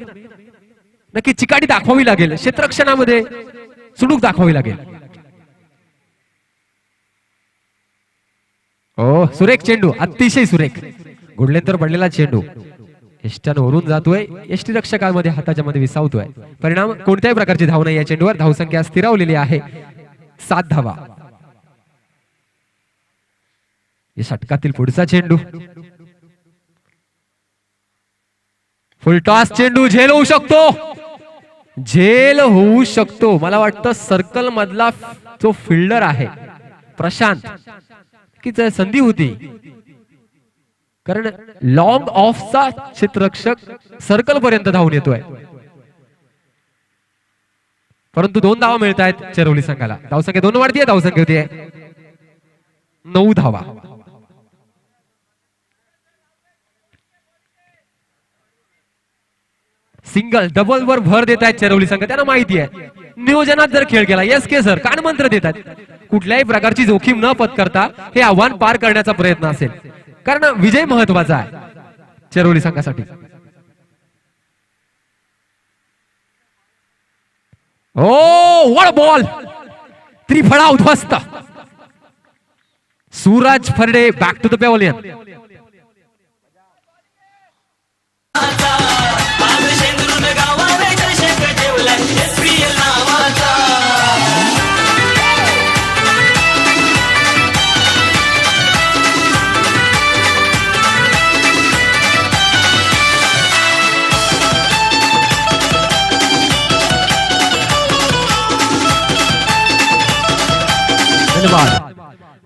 नक्की चिकाटी दाखवावी लागेल. क्षेत्ररक्षणामध्ये चुणूक दाखवावी लागेल. ओ सुरेख चेंडू, अतिशय सुरेख. गुडलेंतर पडलेला चेंडू यष्टांवरून जातोय. यष्टीरक्षकांमध्ये हाताच्या मध्ये विसावतोय. परिणाम कोणत्याही प्रकारची धाव नाही या चेंडूवर. धावसंख्या स्थिरावलेली आहे 7 धावा. या षटकातील पुढचा चेंडू फुल टॉस चेंडू. झेल होऊ शकतो, झेल होऊ शकतो. मला वाटतं सर्कल मधला जो फिल्डर आहे प्रशांत की संधी होती, कारण लॉंग ऑफचा क्षेत्ररक्षक सर्कल पर्यंत धावून येतोय. परंतु 2 धावा मिळत आहेत चेरोली संघाला. धावसंख्या 2 वाढतीये. धावसंख्या होतीये 9 धावा. सिंगल डबल वर भर देत आहेत चेरोली संघ. त्यांना माहिती आहे नियोजनात जर खेळ केला एस के सर कान मंत्र देतात. कुठल्याही प्रकारची जोखीम न पत्करता हे आव्हान पार करण्याचा प्रयत्न असेल, कारण विजय महत्वाचा आहे चेरोली संघासाठी. ओ वळ बॉल, त्रिफळा उद्ध्वस्त. Suraj Farde back to the pavilion.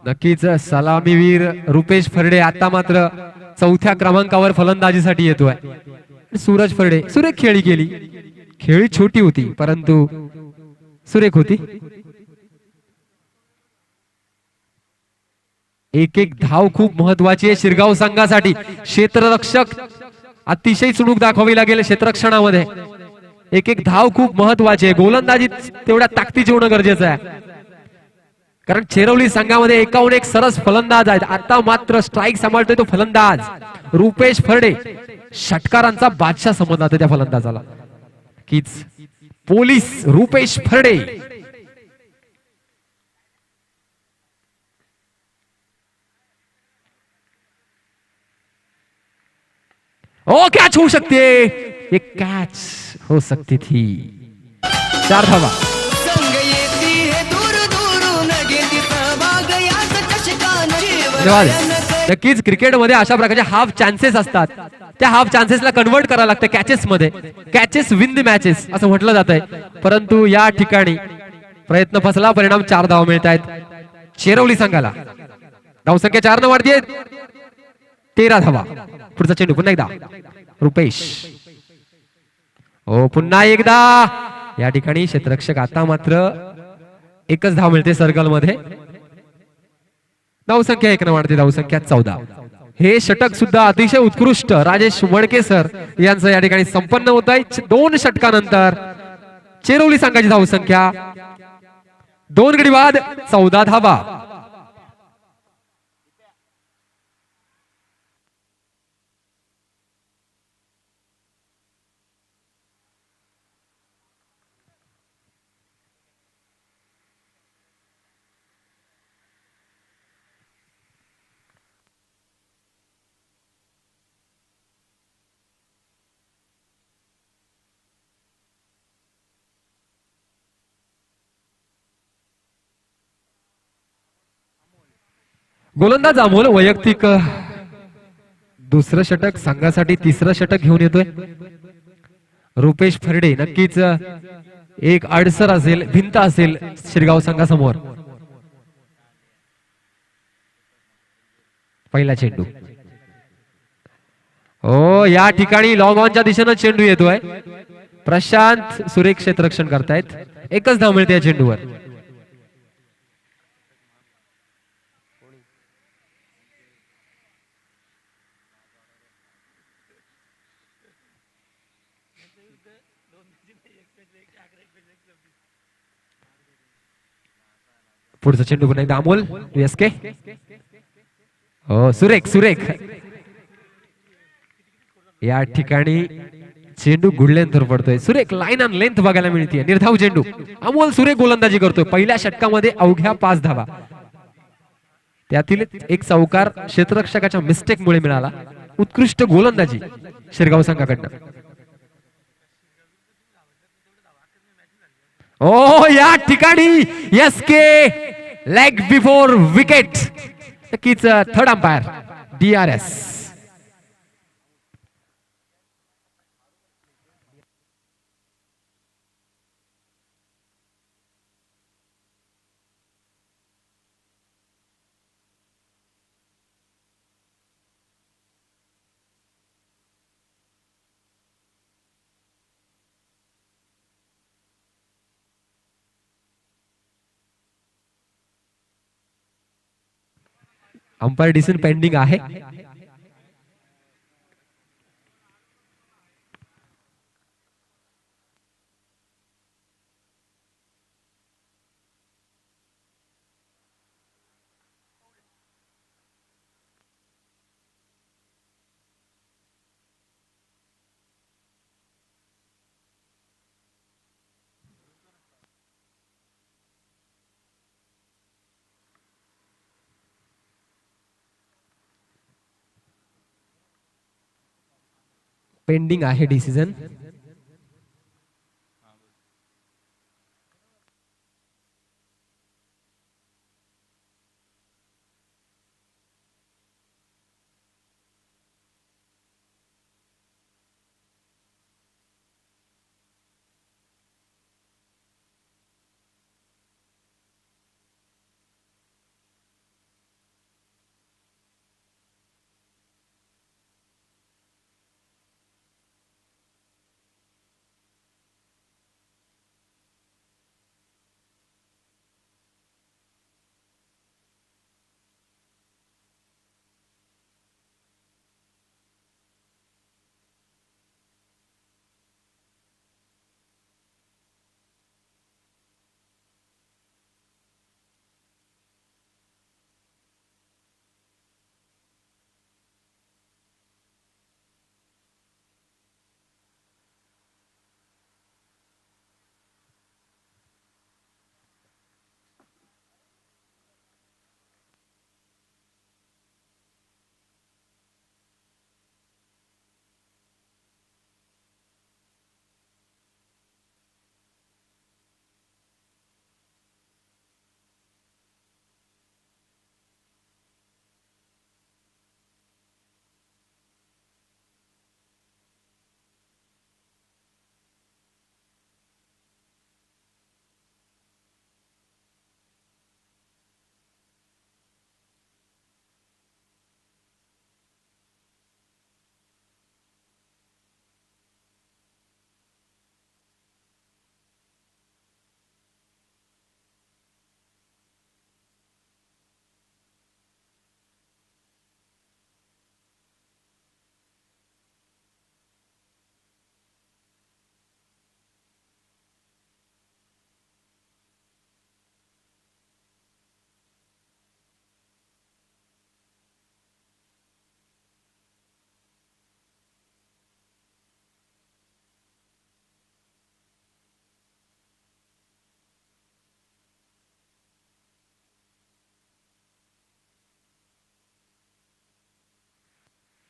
नक्कीच सलामीवीर रुपेश फरडे आता मात्र 4थ्या क्रमांकावर फलंदाजीसाठी येतोय. सूरज फरडे सुरेख खेळी केली. खेळी छोटी होती परंतु सुरेख होती. एक एक धाव खूप महत्वाची आहे शिरगाव संघासाठी. क्षेत्ररक्षक अतिशय चुणूक दाखवावी लागेल क्षेत्ररक्षणामध्ये. एक एक धाव खूप महत्वाची आहे. गोलंदाजीत तेवढ्या ताकदीची होणं गरजेचं आहे, कारण चेरोली संघामध्ये एकाहून एक सरस फलंदाज आहेत. आता मात्र स्ट्राईक सांभाळतोय तो फलंदाज रुपेश फरडे. षटकारांचा बादशाह समजला त्या फलंदाजाला. कीच पोलीस रुपेश फरडे. ओ कॅच होऊ शकते. एक कॅच हो सकती थी. 4 धावा. नक्कीच क्रिकेटमध्ये अशा प्रकारचे हाफ चान्सेस असतात. त्या हाफ चान्सेसला कन्वर्ट करावं लागतं कॅचेस मध्ये. कॅचेस विन द मॅचेस असं म्हटलं जात आहे, परंतु या ठिकाणी प्रयत्न फसला. परिणाम 4 धावा मिळत आहेत चेरोली संघाला. धावसंख्या 4 न वाढतीये. 13 धावा. पुढचा चेंडू पुन्हा एकदा रुपेश. हो पुन्हा एकदा. या ठिकाणी क्षेत्ररक्षक आता मात्र एकच धाव मिळते सर्कल मध्ये. धावसंख्या 1 न वाढते. धावसंख्या 14. हे षटक सुद्धा अतिशय उत्कृष्ट राजेश वडके सर यांचं या ठिकाणी संपन्न होत आहे. 2 षटकानंतर चेरोली संघाची धावसंख्या 2 गडी बाद 14 धावा. गोलंदाज अमोल वैयक्तिक दुसरं षटक संघासाठी 3रं षटक घेऊन येतोय. रुपेश फरडे नक्कीच एक अडसर असेल, भिंत असेल शिरगाव संघासमोर. पहिला चेंडू. हो, या ठिकाणी लॉंग ऑनच्या दिशेनं चेंडू येतोय. प्रशांत सुरेख क्षेत्ररक्षण करतायत. एकच धाव मिळते या चेंडूवर. पुढचा चेंडू पुन्हा एकदा अमोल एसके. हो, सुरेख सुरेख. या ठिकाणी चेंडू गुडलेंथवर पडतोय. सुरेख लाईन ऑन लेंथ बघायला मिळते. निर्धाव चेंडू. अमोल सुरेख गोलंदाजी करतोय. पहिल्या षटकामध्ये अवघ्या 5 धावा. त्यातील एक चौकार क्षेत्ररक्षकाच्या मिस्टेक मुळे मिळाला. उत्कृष्ट गोलंदाजी शिरगाव संघाकडनं. ओ, या ठिकाणी एसके लेग बिफोर विकेट. नक्कीच third umpire DRS. Umpire decision pending आहे. पेंडिंग आहे decision.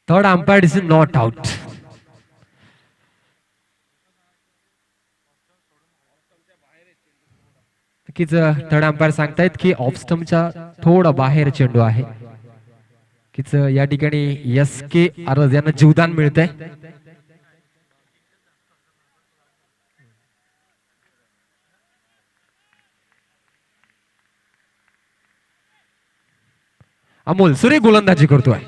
Third umpire decision not out. नक्कीच थर्ड अंपायर सांगतायत की ऑफ स्टंपच्या थोडा बाहेर चेंडू आहे. कीच या ठिकाणी SK अरज यांना जीवदान मिळतंय. अमोल सुरेख गोलंदाजी करतोय.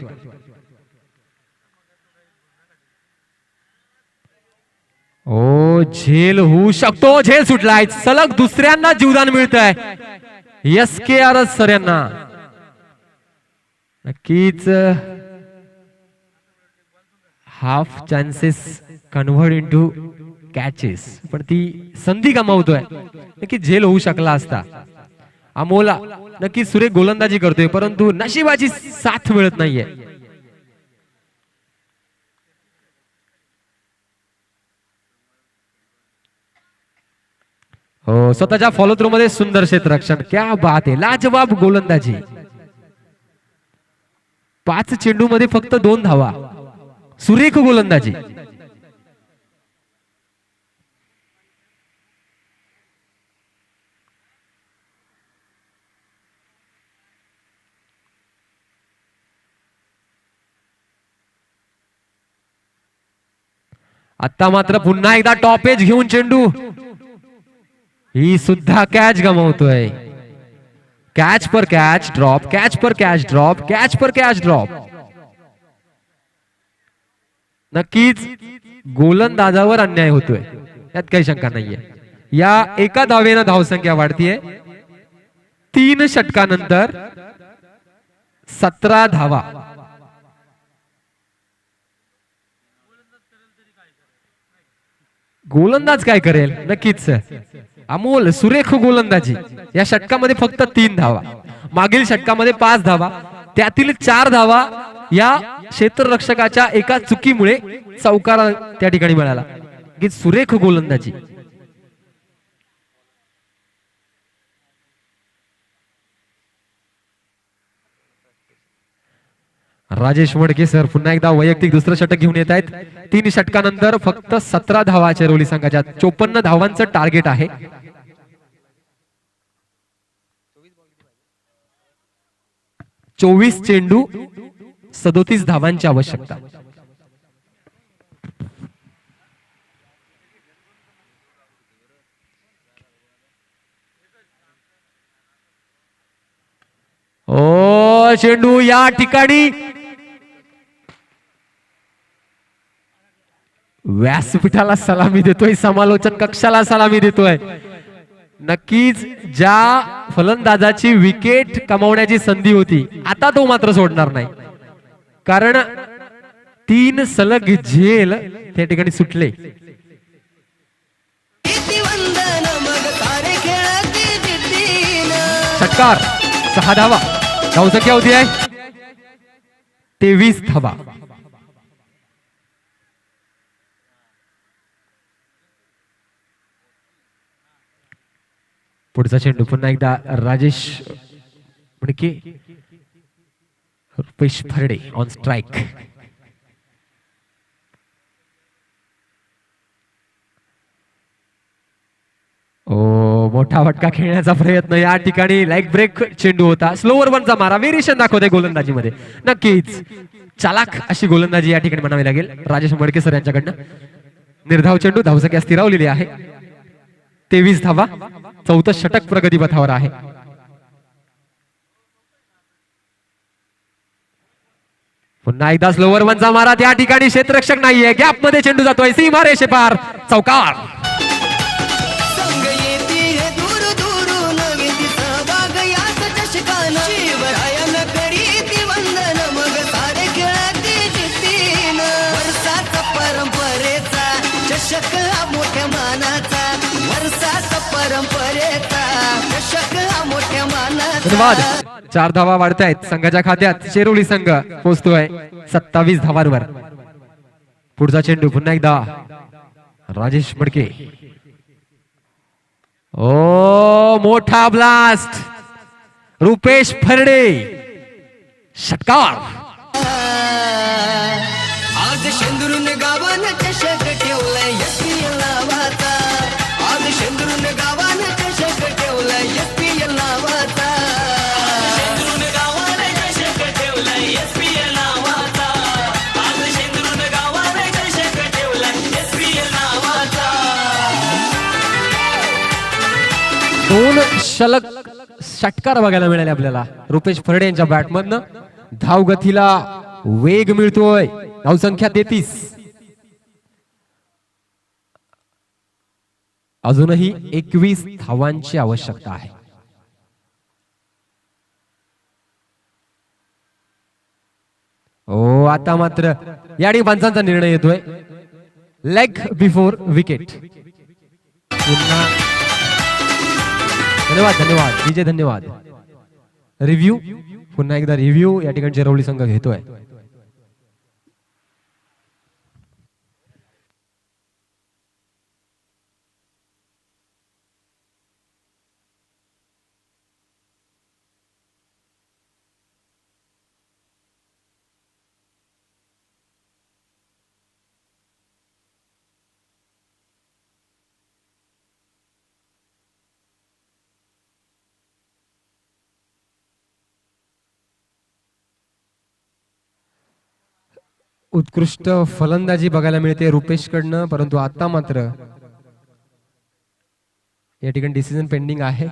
ओ झेल होऊ शकतो, झेल सुटलाय. सलग दुसऱ्यांदा जीवदान मिळत आहे SKR सर यांना. नक्कीच half chances convert into catches, पण ती संधी गमावतोय. नक्की झेल होऊ शकला असता. अमोला नक्की सुरेख गोलंदाजी करतोय, परंतु नशिबाची साथ मिळत नाहीये. हो, स्वतःच्या फॉलो थ्रू मध्ये सुंदर क्षेत्ररक्षण. क्या बात आहे, लाजवाब गोलंदाजी. 5 चेंडू मध्ये फक्त 2 धावा. सुरेख गोलंदाजी. आता मात्र पुन्हा एकदा टॉप एज घेऊन चेंडू. ही सुद्धा कॅच गमावतोय. कॅच पर कॅच ड्रॉप, कॅच पर कॅच ड्रॉप, कॅच पर कॅच ड्रॉप. नक्कीच गोलंदाजावर अन्याय होतोय, यात काही शंका नाहीये. या एका धावेनं धावसंख्या वाढतीये. 3 षटकानंतर 17 धावा. गोलंदाज काय करेल? नक्कीच अमोल सुरेख गोलंदाजी. या षटकामध्ये फक्त 3 धावा. मागील षटकामध्ये 5 धावा, त्यातील 4 धावा या क्षेत्ररक्षकाच्या एका चुकीमुळे चौकार त्या ठिकाणी मिळाला. की सुरेख गोलंदाजी. राजेश मडके सर पुन्हा एकदा वैयक्तिक दुसरं षटक घेऊन येत आहेत. 3 षटकानंतर फक्त 17 धावा चेरोली संघाच्या. 54 धावांचं टार्गेट आहे. चोवीस चेंडू 37 धावांची आवश्यकता. ओ चेंडू या ठिकाणी व्यासपीठाला सलामी देतोय, समालोचन कक्षाला सलामी देतोय. नक्कीच ज्या फलंदाजाची विकेट कमावण्याची संधी होती, आता तो मात्र सोडणार नाही. कारण 3 सलग झेल त्या ठिकाणी सुटले. षटकार 6 धावा. धावसंख्या होती आहे 23 धावा. पुढचा चेंडू पुन्हा एकदा राजेश मडके, रुपेश फरडे ऑन स्ट्राइक. ओ मोठा फटका खेळण्याचा प्रयत्न. या ठिकाणी लाईक ब्रेक चेंडू होता. स्लोवर वनचा मारा. व्हेरिएशन दाखवते गोलंदाजी मध्ये. नक्कीच चालाक अशी गोलंदाजी या ठिकाणी म्हणावी लागेल राजेश मडके सर यांच्याकडनं. निर्धाव चेंडू. धावसंख्या स्थिरावलेली आहे 23 धावा. 4थं षटक प्रगतीपथावर आहे. पुन्हा एकदा स्लोवर वनचा मारा. त्या ठिकाणी क्षेत्ररक्षक नाहीये. गॅप मध्ये चेंडू जातोय सीमा रेषेपार. चौकार. मोठ्या मानाचा वर्षाचा परंपरेचा चषक मोठ्या मानाचा. धन्यवाद. 4 धावा वाढतायत संघाच्या खात्यात. चेरोली संघ पोहोचतोय 27 धावांवर. पुढचा चेंडू पुन्हा एकदा राजेश मडके. ओ मोठा ब्लास्ट. रुपेश फरडे. षटकार. आज शेंदुरून गावानं चषक ठेवलाय SPL नावाचा. आज शेंदुरून गावानं चषक ठेवलाय SPL नावाचा. शेंदुरून गावानं चषक ठेवलाय SPL नावाचा. आज शेंदुरून गावानं चषक ठेवलाय SPL नावाचा. 2 सलग षटकार बघायला मिळाले आपल्याला रुपेश फरडे यांच्या बॅटमधनं. धावगतीला वेग मिळतोय. धावसंख्या 33. अजूनही 21 धावांची आवश्यकता आहे. ओ आता मात्र याडी पंचांचा निर्णय येतोय. Leg before wicket. पुन्हा धन्यवाद धन्यवाद विजय धन्यवाद. रिव्ह्यू पुन्हा एकदा रिव्ह्यू या ठिकाणी चिरवली संघ घेतोय. उत्कृष्ट फलंदाजी बघायला मिळते रुपेश कडनं, परंतु आता मात्र या ठिकाणी डिसिजन पेंडिंग आहे.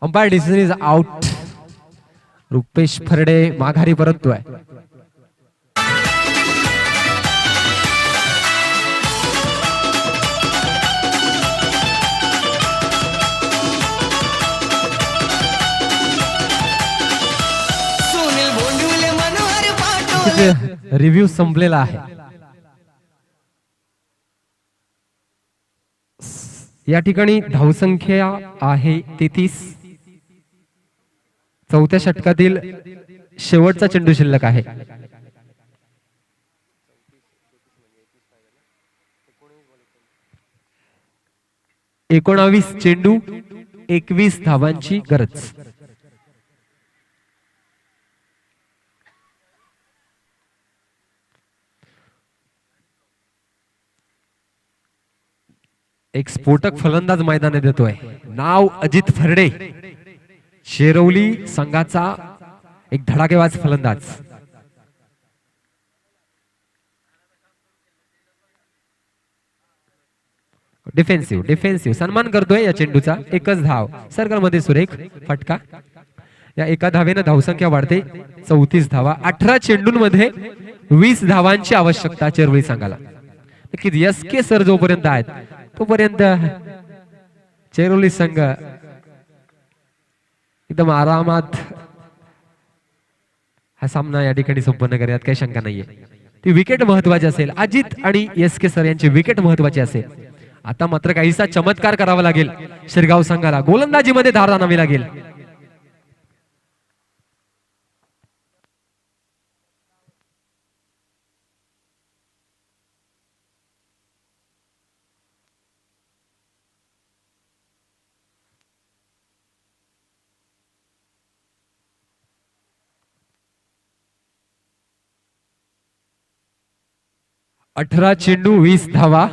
Umpire decision is out. Rupesh फरडे माघारी परततोय. रिव्ह्यू संपलेला आहे. या ठिकाणी धावसंख्या आहे 33. चौथ्या षटकातील शेवटचा चेंडू शिल्लक आहे. एकोणावीस चेंडू 21 धावांची गरज. एक स्फोटक फलंदाज मैदानात येतोय. नाव अजित फरडे. शेरवली संघाचा एक धडाकेबाज फलंदाज. डिफेन्सिव्ह डिफेन्सिव्ह सन्मान करतोय या चेंडूचा. एकच धाव. सर्कल मध्ये सुरेख फटका. या एका धावेनं धावसंख्या वाढते. 34 धावा. 18 चेंडूंमध्ये 20 धावांची आवश्यकता चेरवली संघाला. नक्कीच एस के सर जोपर्यंत आहेत तोपर्यंत चेरोली संघ एकदम आरामात हा सामना या ठिकाणी संपन्न करूयात. काही शंका नाहीये. ती विकेट महत्वाची असेल. अजित आणि एस के सर यांची विकेट महत्वाची असेल. आता मात्र काहीसा चमत्कार करावा लागेल शिरगाव संघाला. गोलंदाजीमध्ये धार आणावी लागेल. अठरा चेंडू 20 धावा.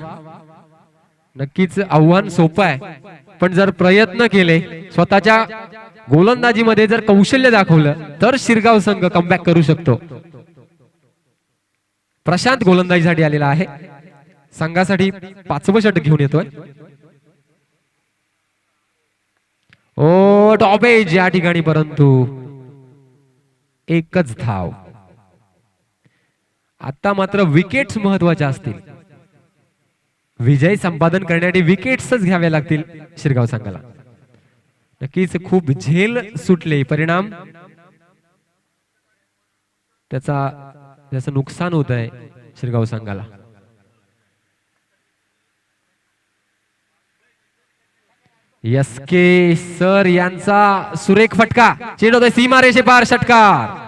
नक्कीच आव्हान सोपं आहे, पण जर प्रयत्न केले, स्वतःच्या गोलंदाजीमध्ये जर कौशल्य दाखवलं तर शिरगाव संघ कमबॅक करू शकतो. प्रशांत गोलंदाजीसाठी आलेला आहे. संघासाठी 5वं षटक घेऊन येतोय. ओ टॉपेज या ठिकाणी, परंतु एकच धाव. आता मात्र विकेट्स महत्वाच्या असतील. विजय संपादन करण्यासाठी विकेट्सच घ्यावे लागतील शिरगाव संघाला. नक्कीच खूप झेल सुटले. परिणाम त्याचं नुकसान होत आहे शिरगाव संघाला. एस के सर यांचा सुरेख फटका. चेंडू होतोय सीमारेषे पार. षटकार.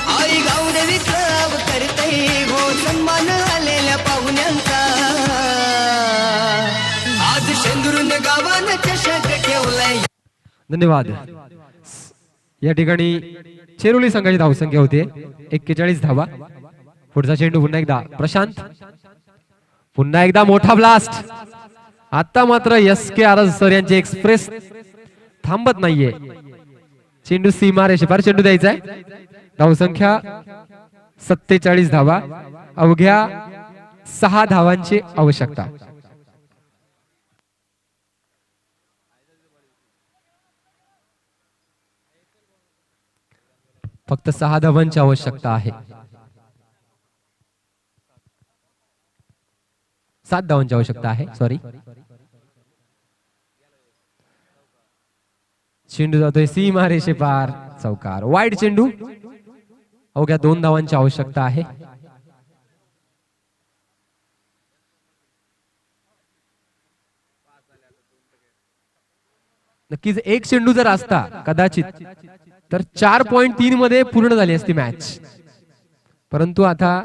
आई गाव देवी क्लब करते हो सन्मान. धन्यवाद. या ठिकाणी चेरोली संघाची धावसंख्या होते 41 धावा. पुढचा चेंडू पुन्हा एकदा प्रशांत. पुन्हा एकदा मोठा ब्लास्ट. आता मात्र SK आरज सर यांचे एक्सप्रेस थांबत नाहीये. चेंडू सीमा रेषेपार चेंडू द्यायचा आहे. धावसंख्या 47 धावा. अवघ्या 6 धावांची आवश्यकता. फक्त 6 धावांची आवश्यकता आहे. 7 धावांची आवश्यकता आहे. सॉरी. चेंडू जातोय सीमा रेषेपार चौकार. वाईड चेंडू. अवघ्या 2 धावांची आवश्यकता आहे. नक्कीच एक चेंडू जर असता कदाचित तर 4.3 मध्ये पूर्ण झाली असती मॅच. परंतु आता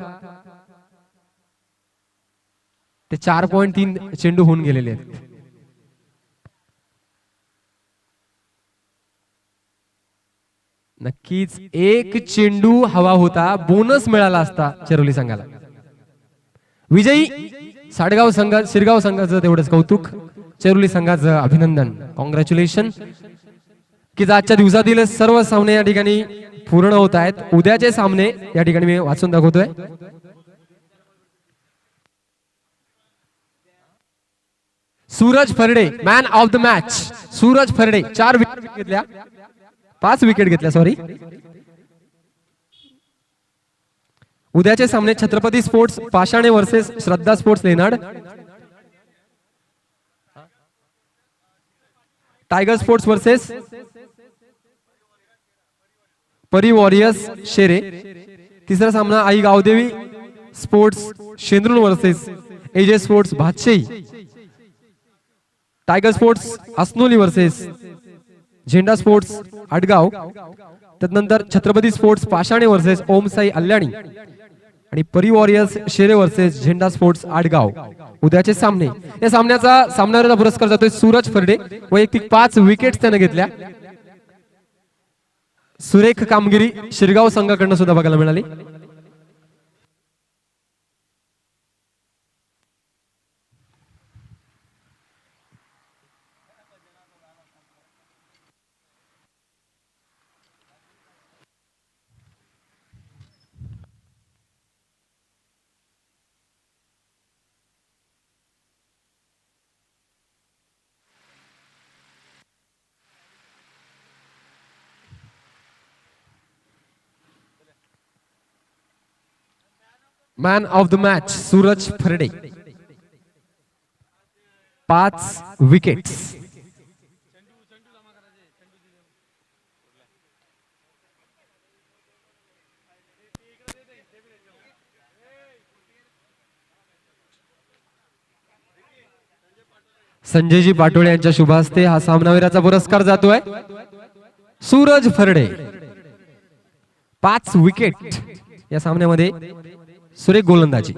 ते 4.3 चेंडू होऊन गेलेले आहेत. नक्कीच एक चेंडू हवा होता. बोनस मिळाला असता चेरोली संघाला. विजयी साडगाव संघ शिरगाव संघाचं तेवढंच कौतुक. चेरोली संघाचं अभिनंदन. कॉंग्रॅच्युलेशन की आजच्या दिवसातील सर्व सामने या ठिकाणी पूर्ण होत आहेत. उद्याचे सामने या ठिकाणी मी वाचून दाखवतोय. Suraj Farde man of the match. Suraj Farde 4 wicket घेतल्या. 5 विकेट घेतल्या सॉरी. उद्याचे सामने Chhatrapati sports Pashane versus Shraddha sports Lenad. Tiger sports versus Pari warriors Shere. तिसरा सामना Aai Gavdevi sports Shendrun versus AJ sports Bhatshei. Tiger sports Asnoli versus Zenda sports Adgaon. त्यानंतर छत्रपती स्पोर्ट्स पाषाणे वर्सेस ओमसाई अल्याणी आणि परी वॉरियर्स शेरे वर्सेस झेंडा स्पोर्ट्स आडगाव. उद्याचे सामने. या सामन्याचा सामनावीराचा पुरस्कार जातोय सूरज फरडे. वैयक्तिक 5 विकेट्स त्याने घेतल्या. सुरेख कामगिरी शिरगाव संघाकडून सुद्धा बघायला मिळाली. Man of the match Suraj Farde. 5 wickets. Sanjayji Patole यांच्या शुभ हस्ते हा सामनावीराचा पुरस्कार जातोय. सूरज फरडे 5 विकेट या सामन्यामध्ये. सुरेख गोलंदाजी.